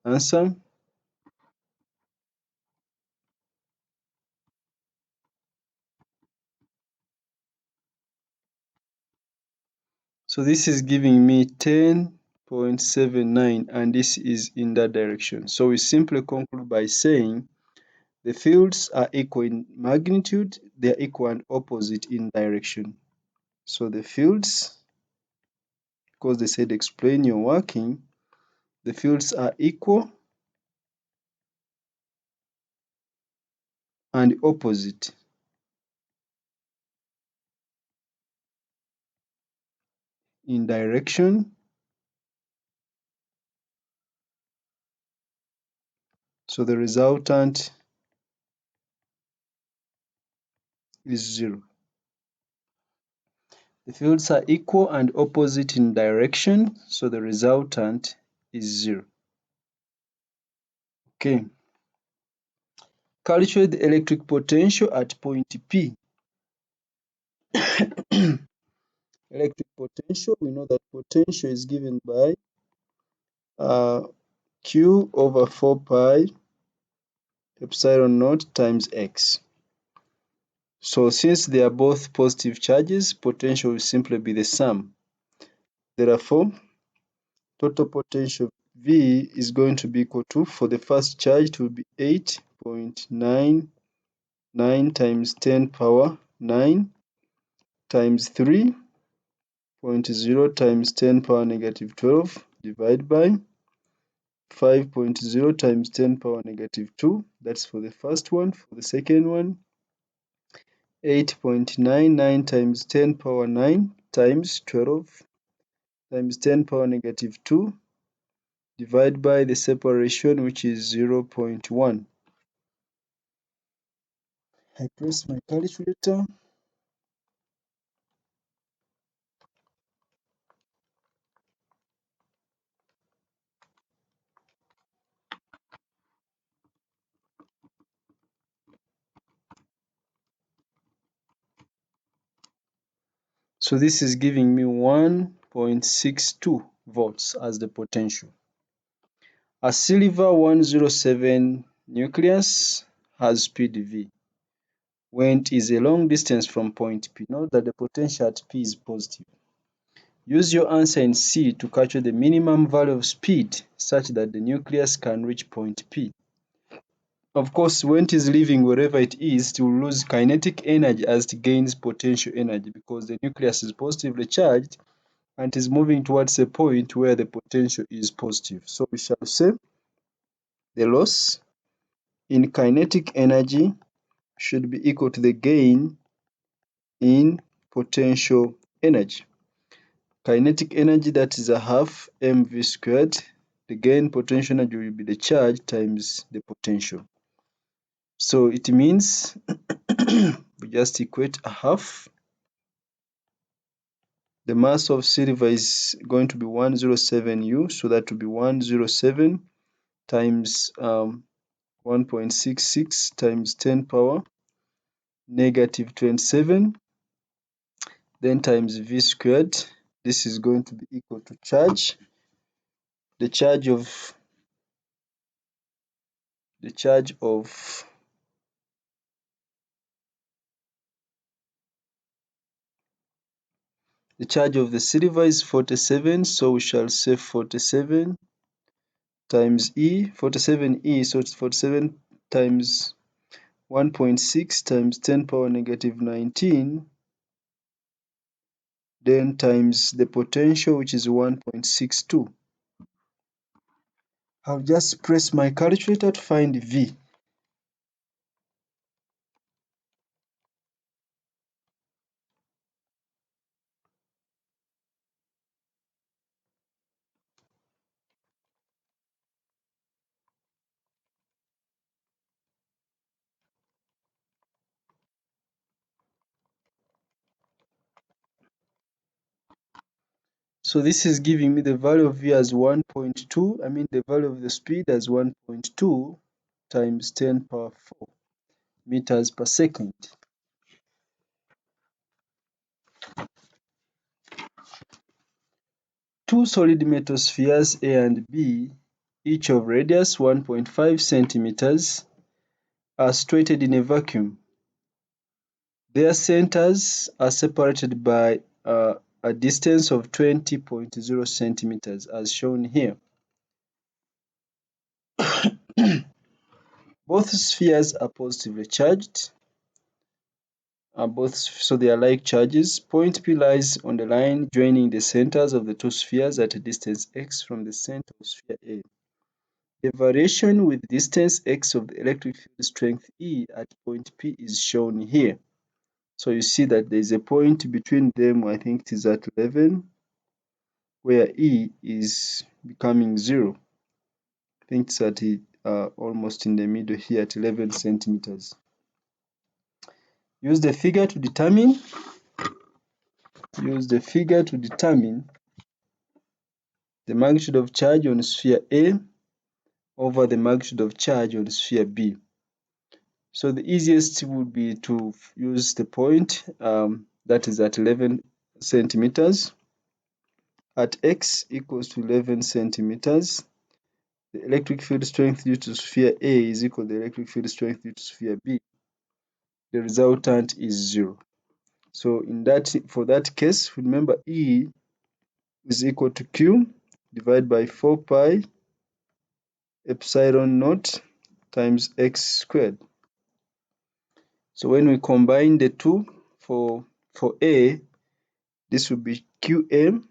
Answer. So this is giving me 10.79 and this is in that direction. So we simply conclude by saying the fields are equal in magnitude, they are equal and opposite in direction. So the fields, because they said explain your working, the fields are equal and opposite in direction, so the resultant is 0. The fields are equal and opposite in direction, so the resultant is 0. Okay. Calculate the electric potential at point P. Electric potential, we know that potential is given by Q over 4 pi epsilon naught times X. So since they are both positive charges, potential will simply be the sum. Therefore, total potential V is going to be equal to, for the first charge, it will be 8.99 times 10 power 9 times 3.0 times 10 power negative 12 divided by 5.0 times 10 power negative 2. That's for the first one. For the second one, 8.99 times 10 power 9 times 12 times 10 power negative 2 divided by the separation, which is 0.1. I press my calculator. So this is giving me 1.62 volts as the potential. A silver 107 nucleus has speed V when it is a long distance from point P. Note that the potential at P is positive. Use your answer in C to capture the minimum value of speed such that the nucleus can reach point P. Of course, when it is leaving wherever it is, it will lose kinetic energy as it gains potential energy because the nucleus is positively charged and it is moving towards a point where the potential is positive. So we shall say the loss in kinetic energy should be equal to the gain in potential energy. Kinetic energy, that is a half mv squared. The gain potential energy will be the charge times the potential. So it means we just equate a half. The mass of silver is going to be 107 U, so that will be 107 times 1.66 times 10 power negative 27, then times V squared. This is going to be equal to charge. The charge of the charge of the charge of the silver is 47, so we shall say 47 times E, 47E, so it's 47 times 1.6 times 10 power negative 19, then times the potential, which is 1.62. I'll just press my calculator to find V. So this is giving me the value of V as 1.2, I mean the value of the speed as 1.2 times 10 power 4 meters per second. Two solid metal spheres A and B, each of radius 1.5 centimeters, are situated in a vacuum. Their centers are separated by a distance of 20.0 centimeters as shown here. Both spheres are positively charged, so they are like charges. Point P lies on the line joining the centers of the two spheres at a distance x from the center of sphere A. The variation with distance x of the electric field strength E at point P is shown here. So you see that there is a point between them, I think it is at 11, where E is becoming 0. I think it's at almost in the middle here at 11 centimeters. Use the figure to determine the magnitude of charge on sphere A over the magnitude of charge on sphere B. So the easiest would be to use the point that is at 11 centimeters. At x equals to 11 centimeters, the electric field strength due to sphere A is equal to the electric field strength due to sphere B. The resultant is 0. So for that case, remember E is equal to Q divided by 4 pi epsilon naught times x squared. So when we combine the two for A, this will be Qm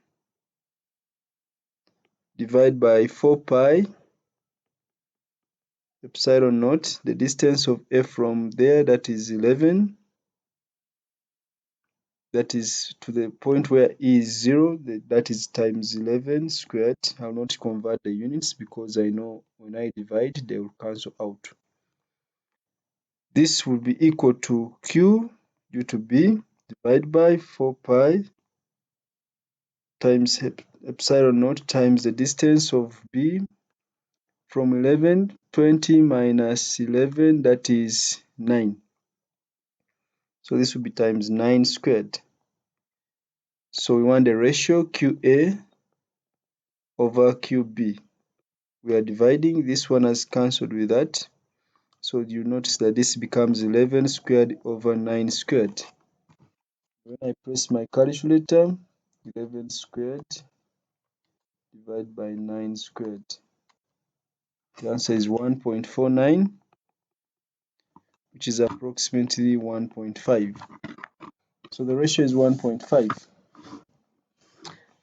divided by 4 pi epsilon naught, the distance of F from there, that is 11, that is to the point where E is 0, that is times 11 squared. I will not convert the units because I know when I divide, they will cancel out. This will be equal to Q due to B divided by 4 pi times epsilon naught times the distance of B from 11, 20 minus 11, that is 9. So this will be times 9 squared. So we want the ratio QA over QB. We are dividing, this one has cancelled with that. So you notice that this becomes 11 squared over 9 squared. When I press my calculator, 11 squared divided by 9 squared. The answer is 1.49, which is approximately 1.5. So the ratio is 1.5.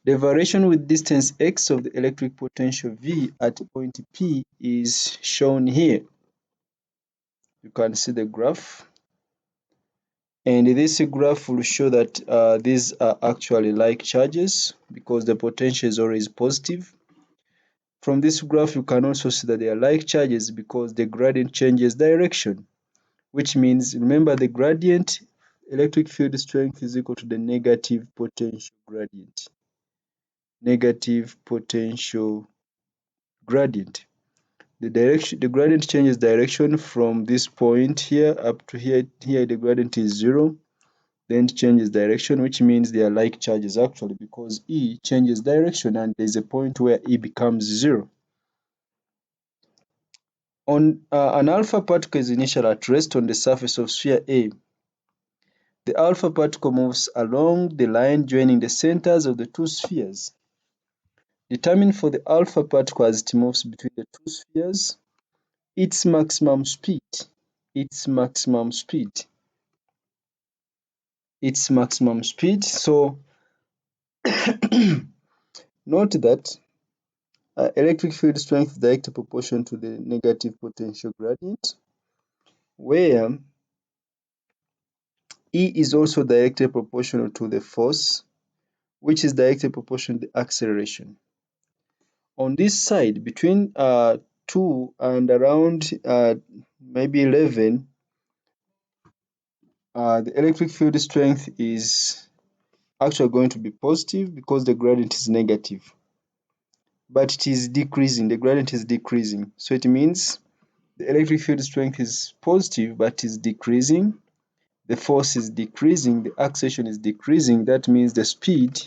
The variation with distance x of the electric potential V at point P is shown here. You can see the graph. And this graph will show that these are actually like charges because the potential is always positive. From this graph, you can also see that they are like charges because the gradient changes direction, which means, remember, the gradient electric field strength is equal to the negative potential gradient. Negative potential gradient. The gradient changes direction from this point here up to here. Here the gradient is 0. Then changes direction, which means they are like charges actually because E changes direction and there's a point where E becomes 0. On an alpha particle is initially at rest on the surface of sphere A. The alpha particle moves along the line joining the centers of the two spheres. Determine for the alpha particle as it moves between the two spheres its maximum speed. Its maximum speed. Its maximum speed. So note that electric field strength is directly proportional to the negative potential gradient, where E is also directly proportional to the force, which is directly proportional to the acceleration. On this side, between 2 and around maybe 11, the electric field strength is actually going to be positive because the gradient is negative. But it is decreasing, the gradient is decreasing. So it means the electric field strength is positive but is decreasing. The force is decreasing, the acceleration is decreasing. That means the speed,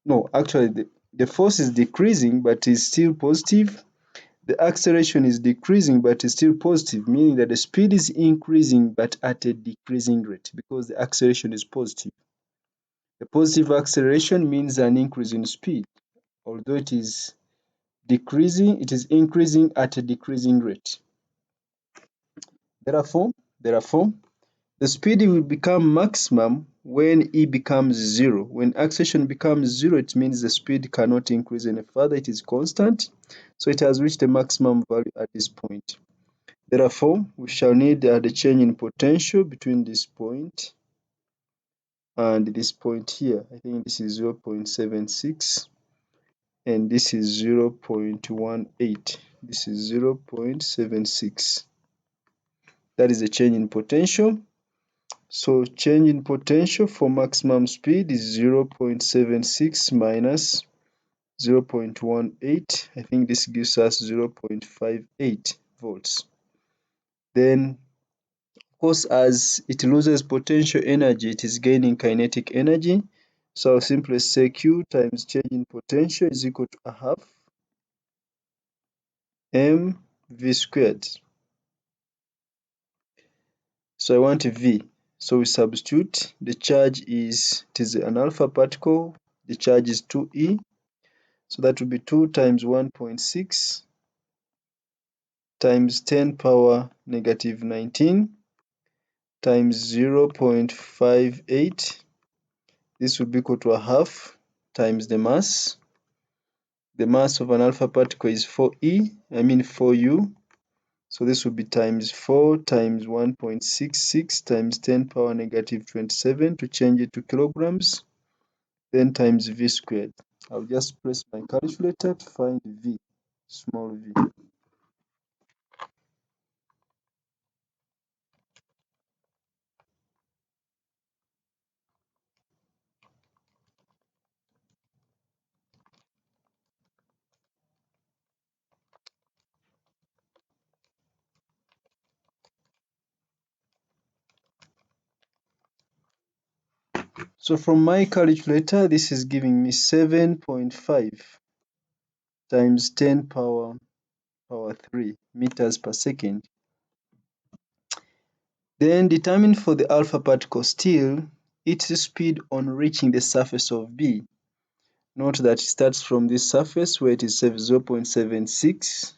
no, actually the force is decreasing but is still positive. The acceleration is decreasing but is still positive, meaning that the speed is increasing but at a decreasing rate because the acceleration is positive. The positive acceleration means an increase in speed. Although it is decreasing, it is increasing at a decreasing rate. Therefore, the speed will become maximum when E becomes 0. When acceleration becomes 0, it means the speed cannot increase any further, it is constant. So it has reached the maximum value at this point. Therefore, we shall need the change in potential between this point and this point here. I think this is 0.76 and this is 0.18. This is 0.76. That is the change in potential. So change in potential for maximum speed is 0.76 minus 0.18. I think this gives us 0.58 volts. Then, of course, as it loses potential energy, it is gaining kinetic energy. So I'll simply say Q times change in potential is equal to a half mv squared. So I want V. So we substitute. The charge is, it is an alpha particle. The charge is 2e. So that will be 2 times 1.6 times 10 power negative 19 times 0.58. This will be equal to a half times the mass. The mass of an alpha particle is 4u. So this will be times 4 times 1.66 times 10 power negative 27 to change it to kilograms, then times V squared. I'll just press my calculator to find V, small v. So from my calculator, this is giving me 7.5 times 10 power 3 meters per second. Then determine for the alpha particle still its speed on reaching the surface of B. Note that it starts from this surface where it is 0.76.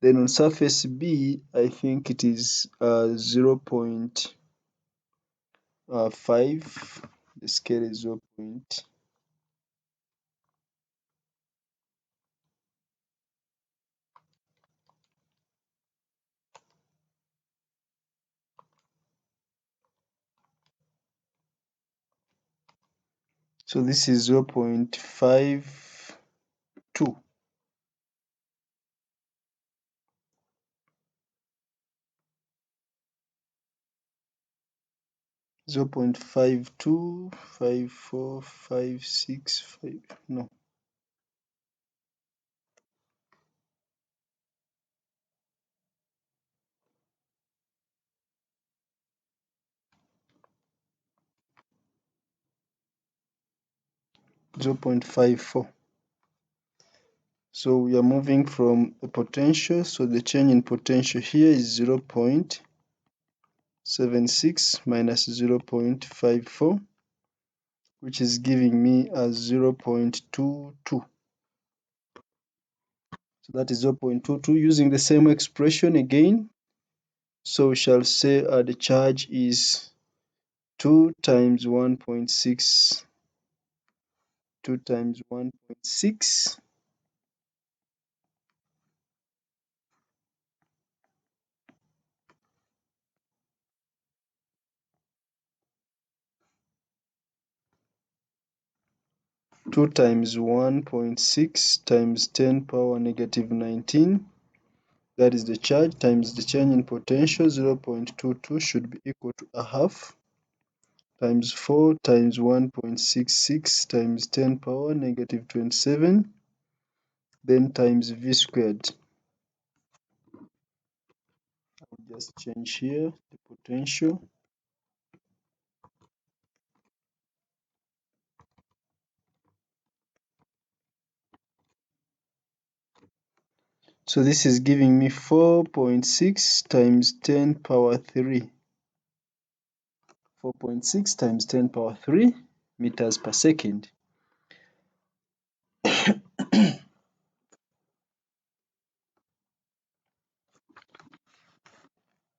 Then on surface B, I think it is 0.5. The scale is 0. So this is 0.52. 0.52, 54, 56, 5, no. 0.54. So we are moving from a potential, so the change in potential here is 0.76 minus 0.54, which is giving me a 0.22. So that is 0.22 using the same expression again. So we shall say the charge is 2 times 1.6, 2 times 1.6 2 times 1.6 times 10 power negative 19. That is the charge times the change in potential, 0.22 should be equal to a half times 4 times 1.66 times 10 power negative 27, then times V squared. I'll just change here the potential. So this is giving me 4.6 times 10 power 3. 4.6 times 10 power 3 meters per second.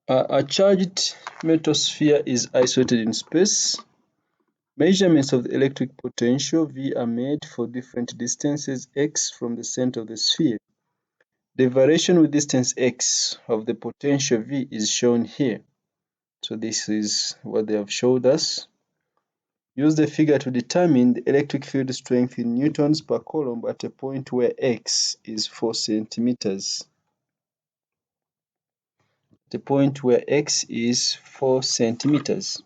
A charged metal sphere is isolated in space. Measurements of the electric potential V are made for different distances x from the center of the sphere. The variation with distance x of the potential V is shown here. So this is what they have showed us. Use the figure to determine the electric field strength in newtons per coulomb at a point where x is 4 centimeters. The point where x is 4 centimeters.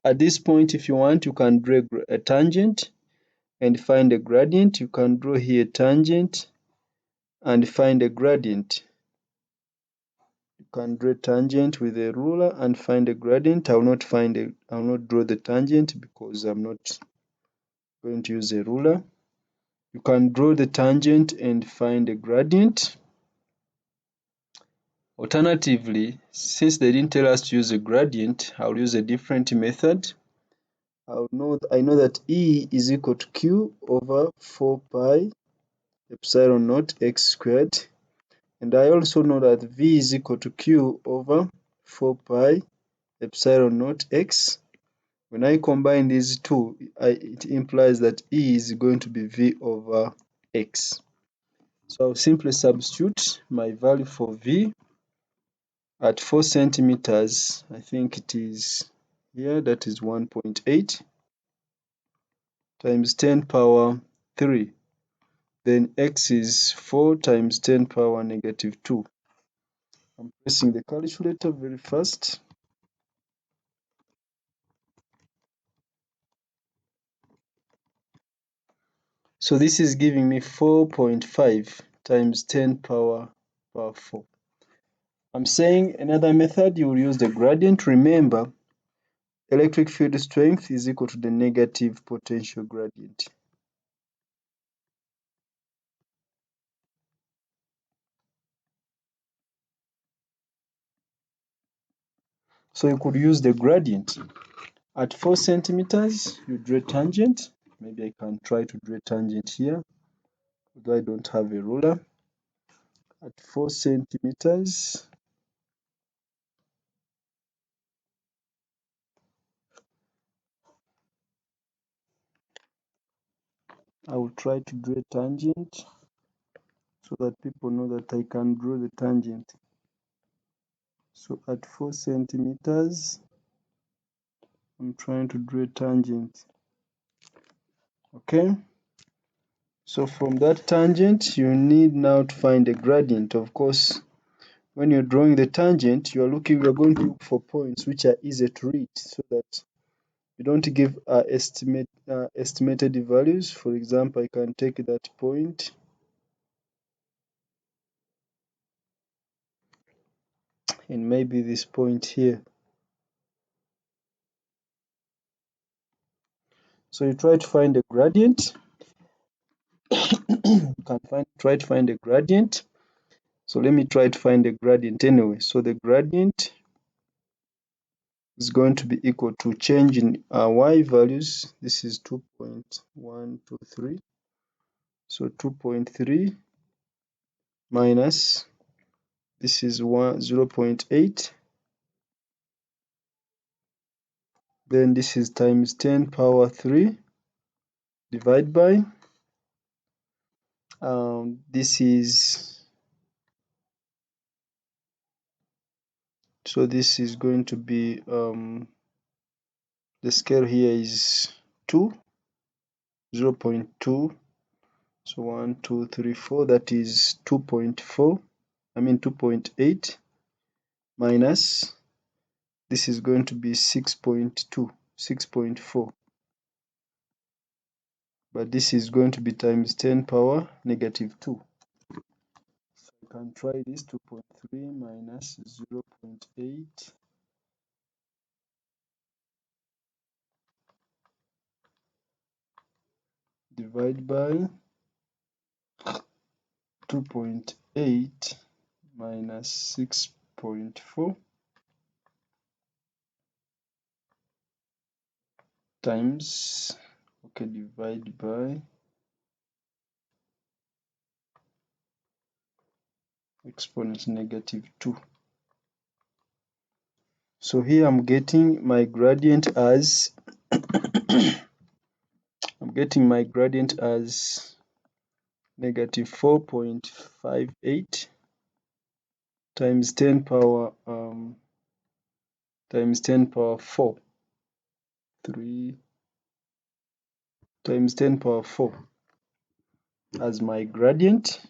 At this point, if you want, you can draw a tangent and find a gradient. You can draw here a tangent and find a gradient. You can draw a tangent with a ruler and find a gradient. I will not draw the tangent because I'm not going to use a ruler. You can draw the tangent and find a gradient. Alternatively, since they didn't tell us to use a gradient, I'll use a different method. I know that E is equal to Q over 4 pi epsilon naught x squared. And I also know that V is equal to Q over 4 pi epsilon naught x. When I combine these two, it implies that E is going to be V over x. So I'll simply substitute my value for V at 4 centimeters. I think it is here, that is 1.8 times 10 power 3. Then x is 4 times 10 power negative 2. I'm pressing the calculator very fast. So this is giving me 4.5 times 10 power 4. I'm saying another method, you will use the gradient. Remember, electric field strength is equal to the negative potential gradient. So you could use the gradient. At 4 centimeters, you draw a tangent. Maybe I can try to draw a tangent here, although I don't have a ruler. At 4 centimeters, I will try to draw a tangent so that people know that I can draw the tangent. So at 4 centimeters, I'm trying to draw a tangent. Okay. So from that tangent, you need now to find a gradient. Of course, when you're drawing the tangent, you're going to look for points which are easy to reach so that you don't give estimated values. For example, I can take that point and maybe this point here. So you try to find a gradient. You can try to find a gradient. So let me try to find a gradient anyway. So the gradient is going to be equal to change in y values. This is 2.123. So 2.3 minus, this is 0.8. Then this is times 10 power 3 divided by, this is, so this is going to be, the scale here is 2, 0.2. So 1, 2, 3, 4, that is 2.8 minus, this is going to be 6.2, 6.4. But this is going to be times 10 power negative 2. So I can try this, 2.3 minus 0.8 divided by 2.8 minus 6.4 times, okay, divided by exponent negative 2. So here I'm getting my gradient as I'm getting my gradient as negative 4.58 times 10 power 4 3 times 10 power 4 as my gradient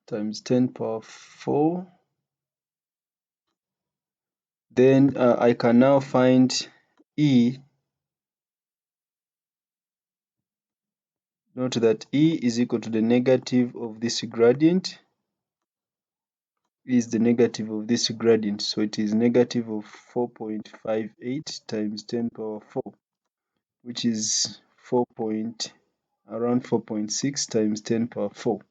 times 10 power 4. Then I can now find E. Note that E is equal to the negative of this gradient, is the negative of this gradient. So it is negative of 4.58 times 10 power 4, which is around 4.6 times 10 power 4.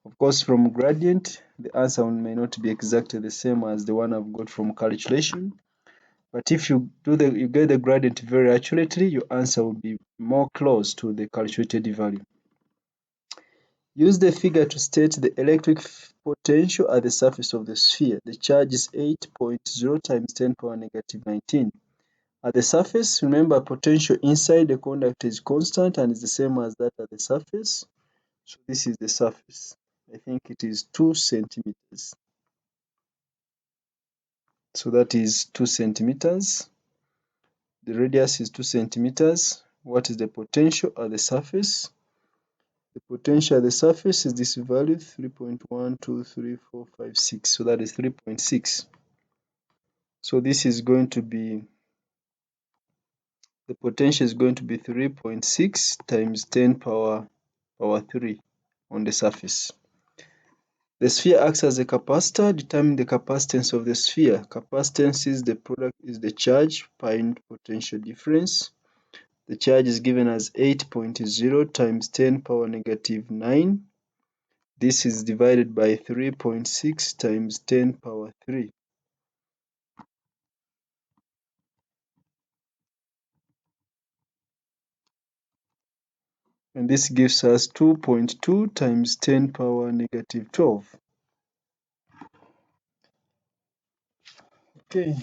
Of course, from gradient, the answer may not be exactly the same as the one I've got from calculation. But if you get the gradient very accurately, your answer will be more close to the calculated value. Use the figure to state the electric potential at the surface of the sphere. The charge is 8.0 times 10 power negative 19. At the surface, remember potential inside the conductor is constant and is the same as that at the surface. So this is the surface. I think it is 2 centimeters. So that is 2 centimeters. The radius is 2 centimeters. What is the potential at the surface? The potential at the surface is this value 3.12345 so that is 3.6. So this is going to be, the potential is going to be 3.6 times 10 power 3 on the surface. The sphere acts as a capacitor. Determine the capacitance of the sphere. Capacitance is the charge per unit potential difference. The charge is given as 8.0 times 10 power negative 9. This is divided by 3.6 times 10 power 3. And this gives us 2.2 times 10 power negative 12. Okay.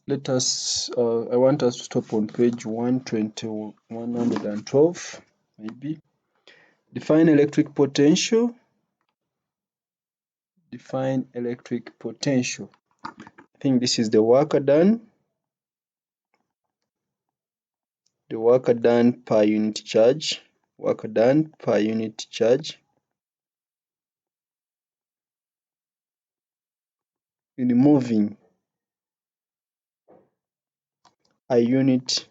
Let us, I want us to stop on page 112, maybe. Define electric potential. Define electric potential. I think this is the work done. The work done per unit charge. Work done per unit charge. In moving a unit,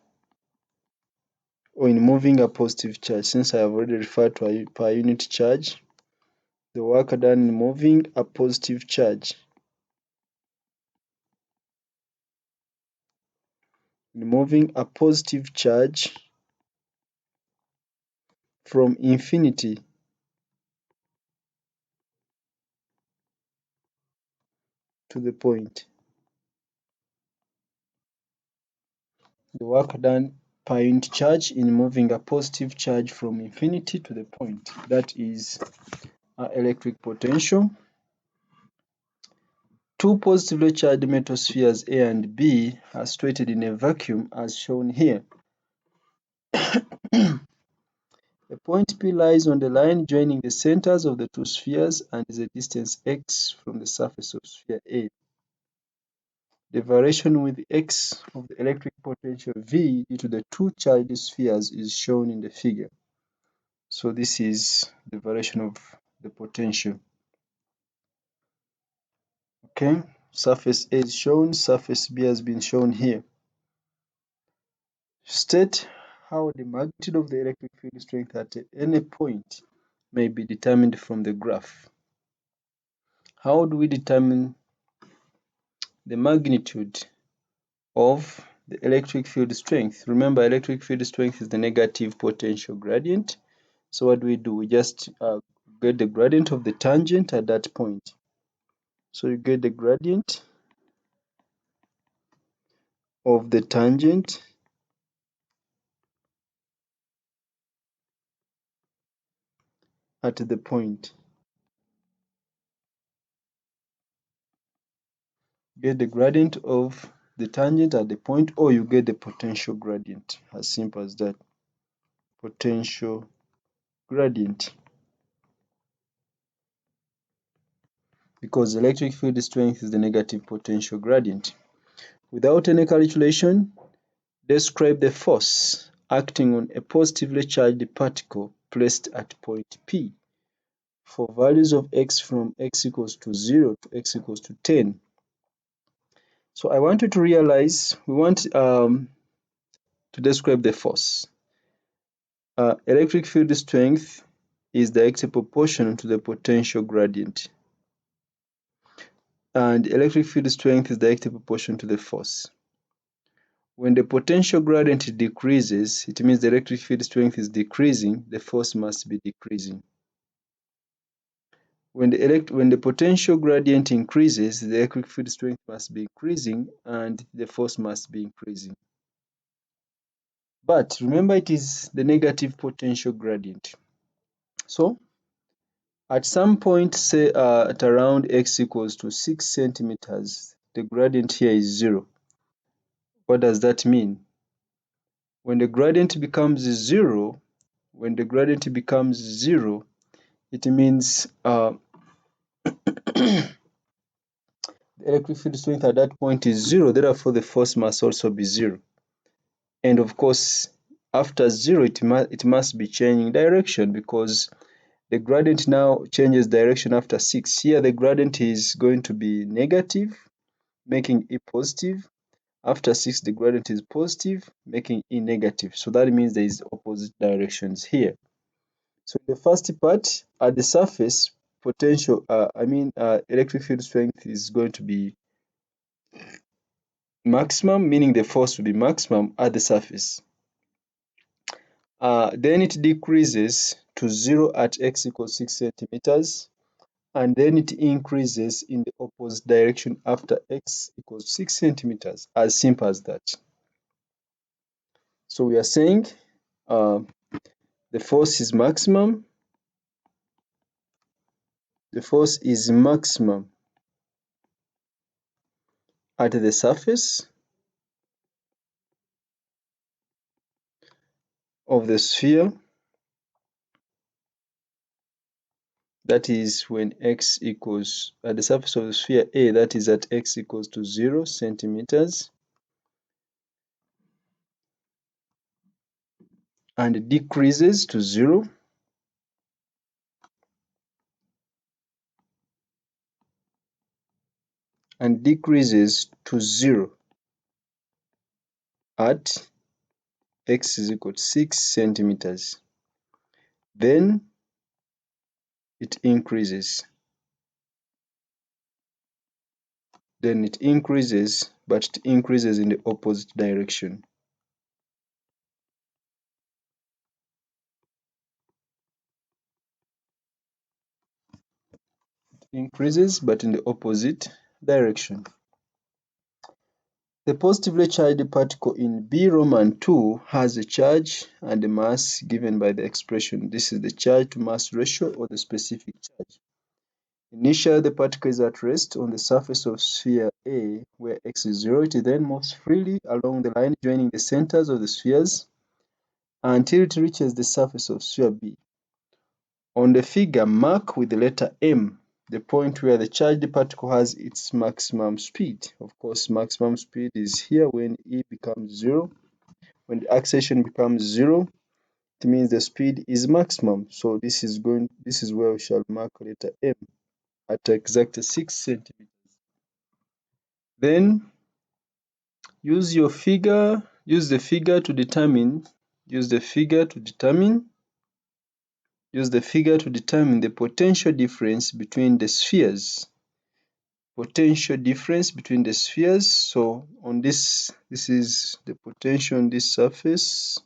or in moving a positive charge, since I have already referred to a per unit charge, the work done in moving a positive charge. In moving a positive charge from infinity to the point. The work done per unit charge in moving a positive charge from infinity to the point. That is our electric potential. Two positively charged metal spheres A and B are situated in a vacuum as shown here. The point P lies on the line joining the centers of the two spheres and is a distance x from the surface of sphere A. The variation with x of the electric potential V due to the two charged spheres is shown in the figure. So this is the variation of the potential. Okay, surface A is shown, surface B has been shown here. State how the magnitude of the electric field strength at any point may be determined from the graph. How do we determine the magnitude of the electric field strength? Remember, electric field strength is the negative potential gradient. So what do? We just get the gradient of the tangent at that point. So you get the gradient of the tangent at the point. Get the gradient of the tangent at the point, or you get the potential gradient. As simple as that. Potential gradient. Because electric field strength is the negative potential gradient. Without any calculation, describe the force acting on a positively charged particle placed at point P for values of x from x equals to 0 to x equals to 10. So I want you to realize we want to describe the force. Electric field strength is directly proportional to the potential gradient. And electric field strength is directly proportional to the force. When the potential gradient decreases, it means the electric field strength is decreasing, the force must be decreasing. When the potential gradient increases, the electric field strength must be increasing and the force must be increasing. But remember, it is the negative potential gradient. So at some point, say at around x equals to 6 centimeters, the gradient here is 0. What does that mean? When the gradient becomes 0, it means the electric field strength at that point is 0, therefore the force must also be 0. And of course, after 0, it must be changing direction, because the gradient now changes direction after 6. Here the gradient is going to be negative, making E positive. After 6, the gradient is positive, making E negative. So that means there is opposite directions here. So the first part, at the surface, electric field strength is going to be maximum, meaning the force will be maximum at the surface. Then it decreases to 0 at x equals 6 centimeters, and then it increases in the opposite direction after x equals 6 centimeters. As simple as that. So we are saying the force is maximum. The force is maximum at the surface of the sphere. That is when x equals, at the surface of the sphere A, that is at x equals to 0 centimeters, and decreases to 0 and decreases to 0 at x is equal to 6 centimeters. Then it increases. Then it increases, but it increases in the opposite direction. It increases, but in the opposite direction. The positively charged particle in B Roman 2 has a charge and a mass given by the expression. This is the charge to mass ratio, or the specific charge. Initially, the particle is at rest on the surface of sphere A, where x is 0. It then moves freely along the line joining the centers of the spheres until it reaches the surface of sphere B. On the figure, mark with the letter M the point where the charged particle has its maximum speed. Of course, maximum speed is here when E becomes 0. When the acceleration becomes 0, it means the speed is maximum. So this is where we shall mark letter M at exactly 6 centimeters. Then use the figure to determine the potential difference between the spheres. So on this is the potential on this surface.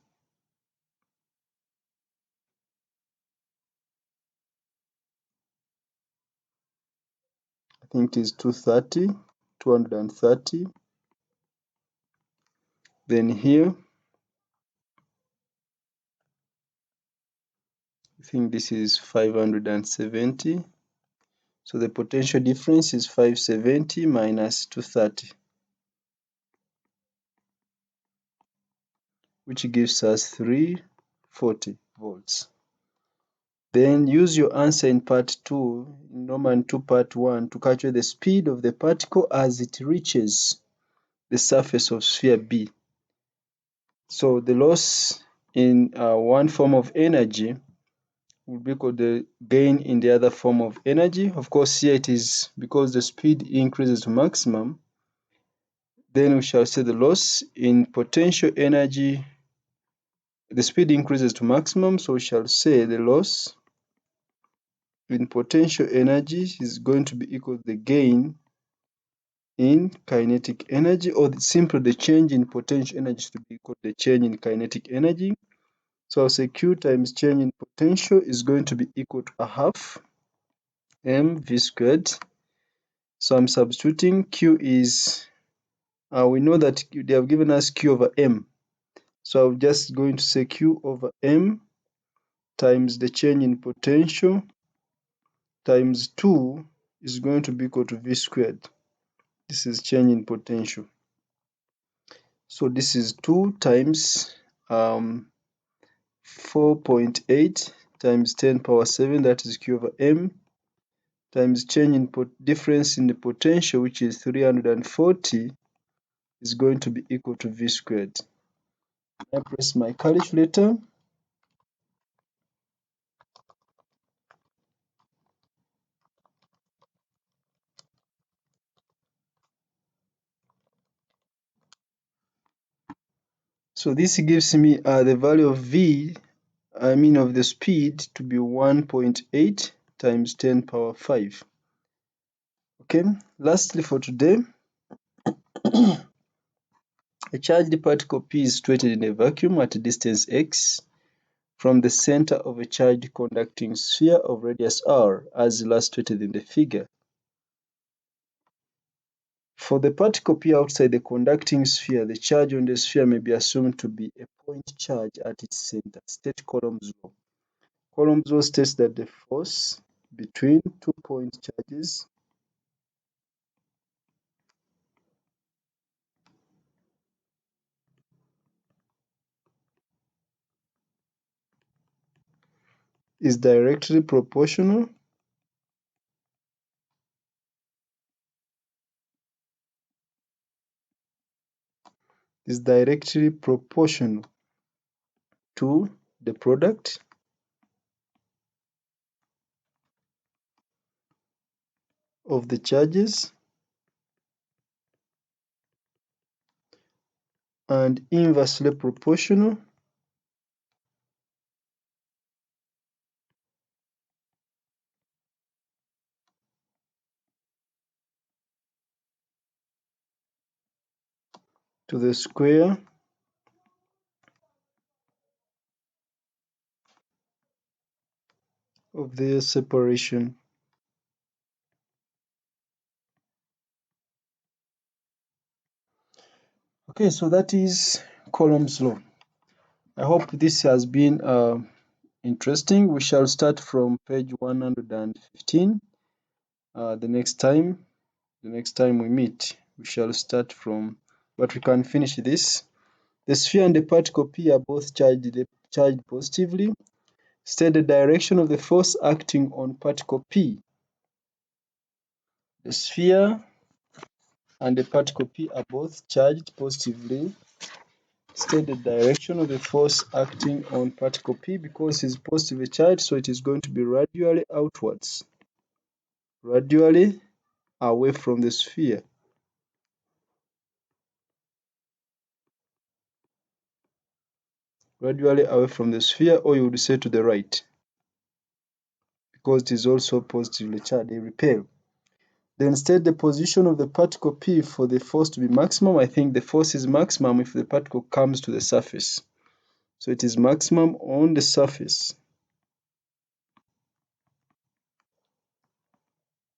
I think it is 230. Then here, I think this is 570. So the potential difference is 570 minus 230, which gives us 340 volts. Then use your answer in part 2, in Roman 2 part 1, to calculate the speed of the particle as it reaches the surface of sphere B. So the loss in one form of energy will be equal to the gain in the other form of energy. Of course, here it is because the speed increases to maximum. Then we shall say the loss in potential energy, the speed increases to maximum, so we shall say the loss in potential energy is going to be equal to the gain in kinetic energy, or simply the change in potential energy to be equal to the change in kinetic energy. So I'll say Q times change in potential is going to be equal to a half mv squared. So I'm substituting Q is, we know that they have given us Q over M. So I'm just going to say Q over M times the change in potential times 2 is going to be equal to V squared. This is change in potential. So this is 2 times 4.8 times 10 power 7, that is Q over M, times change in difference in the potential, which is 340, is going to be equal to V squared. I press my calculator. So this gives me the value of V, of the speed, to be 1.8 times 10 power 5. Okay, lastly for today, a charged particle P is situated in a vacuum at a distance x from the center of a charged conducting sphere of radius r, as illustrated in the figure. For the particle P outside the conducting sphere, the charge on the sphere may be assumed to be a point charge at its center. State Coulomb's law. Coulomb's law states that the force between 2 point charges is directly proportional to the product of the charges and inversely proportional to the square of their separation. Okay, so that is Coulomb's law. I hope this has been interesting. We shall start from page 115. The next time we meet, we shall start from, but we can finish this. The sphere and the particle P are both charged positively. State the direction of the force acting on particle P. The sphere and the particle P are both charged positively. State the direction of the force acting on particle P. Because it's positively charged, so it is going to be radially outwards, radially away from the sphere. Radially away from the sphere, or you would say to the right, because it is also positively charged, they repel. Then state the position of the particle P for the force to be maximum. I think the force is maximum if the particle comes to the surface. So it is maximum on the surface.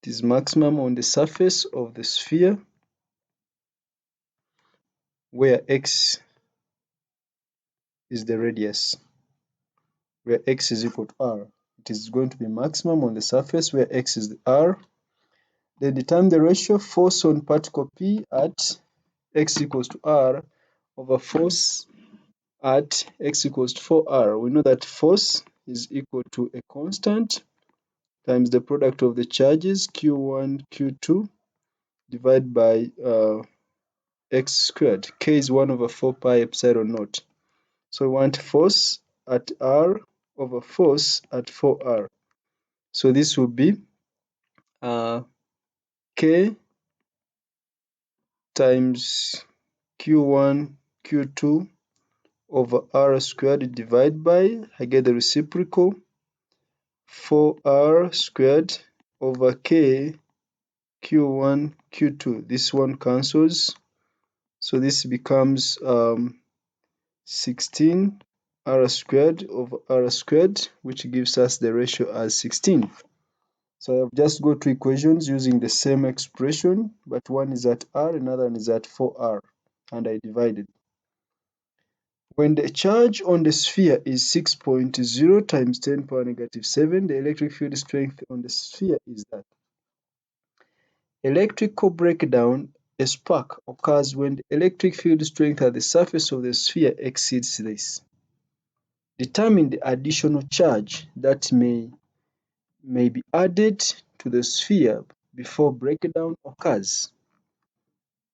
It is maximum on the surface of the sphere, where x is the radius, where x is equal to r. It is going to be maximum on the surface where x is the r, Then determine the ratio force on particle P at x equals to r over force at x equals to 4r. We know that force is equal to a constant times the product of the charges q1, q2 divided by x squared. K is 1 over 4 pi epsilon naught. So we want force at r over force at 4r. So this will be k times q1, q2 over r squared divided by, I get the reciprocal, 4r squared over k q1, q2. This one cancels. So this becomes 16 r squared over r squared, which gives us the ratio as 16. So I've just got two equations using the same expression, but one is at r, another one is at 4r, and I divided. When the charge on the sphere is 6.0 times 10 power negative 7, the electric field strength on the sphere is that. Electrical breakdown, a spark, occurs when the electric field strength at the surface of the sphere exceeds this. Determine the additional charge that may be added to the sphere before breakdown occurs.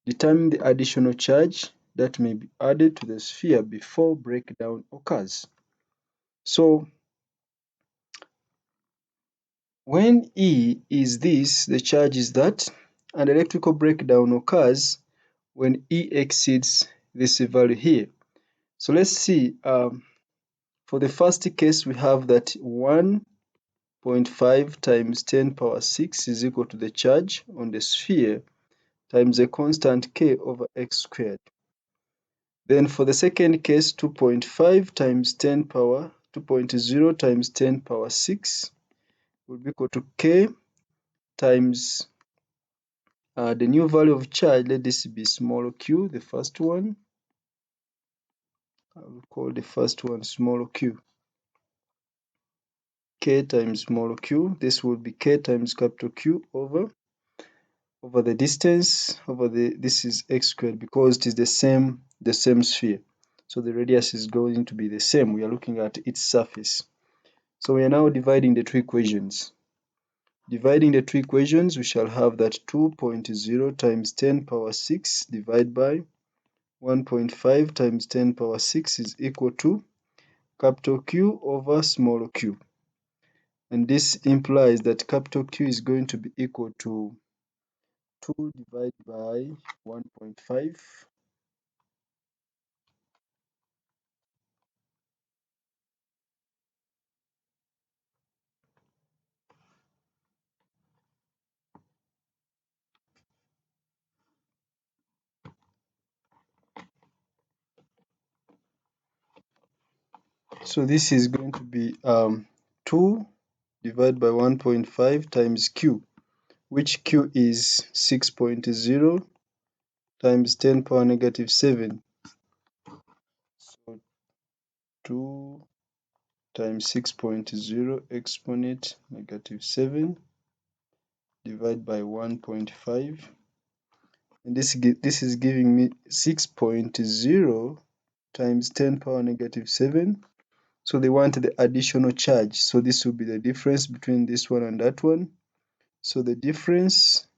Determine the additional charge that may be added to the sphere before breakdown occurs. So when E is this, the charge is that, and electrical breakdown occurs when E exceeds this value here. So let's see, for the first case, we have that 1.5 times 10 power 6 is equal to the charge on the sphere times a constant k over x squared. Then for the second case, 2.5 times 10 power 2.0 times 10 power 6 will be equal to k times the new value of charge. Let this be small q, the first one. I will call the first one small q. K times small q. This will be k times capital Q over the distance over this is x squared, because it is the same sphere. So the radius is going to be the same. We are looking at its surface. So we are now dividing the two equations. Dividing the two equations, we shall have that 2.0 times 10 power 6 divided by 1.5 times 10 power 6 is equal to capital Q over small q. And this implies that capital Q is going to be equal to 2 divided by 1.5. So this is going to be 2 divided by 1.5 times Q, which Q is 6.0 times 10 power negative 7. So 2 times 6.0 exponent negative 7 divided by 1.5. And this is giving me 6.0 times 10 power negative 7. So they want the additional charge. So this will be the difference between this one and that one. So the difference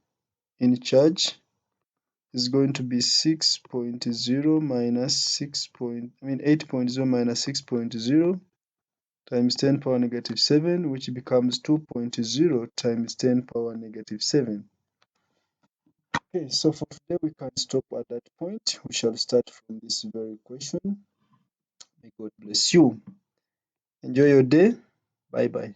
in charge is going to be 6.0 minus 8.0 minus 6.0 times 10 power negative 7, which becomes 2.0 times 10 power negative 7. Okay, so for today we can stop at that point. We shall start from this very question. May God bless you. Enjoy your day. Bye bye.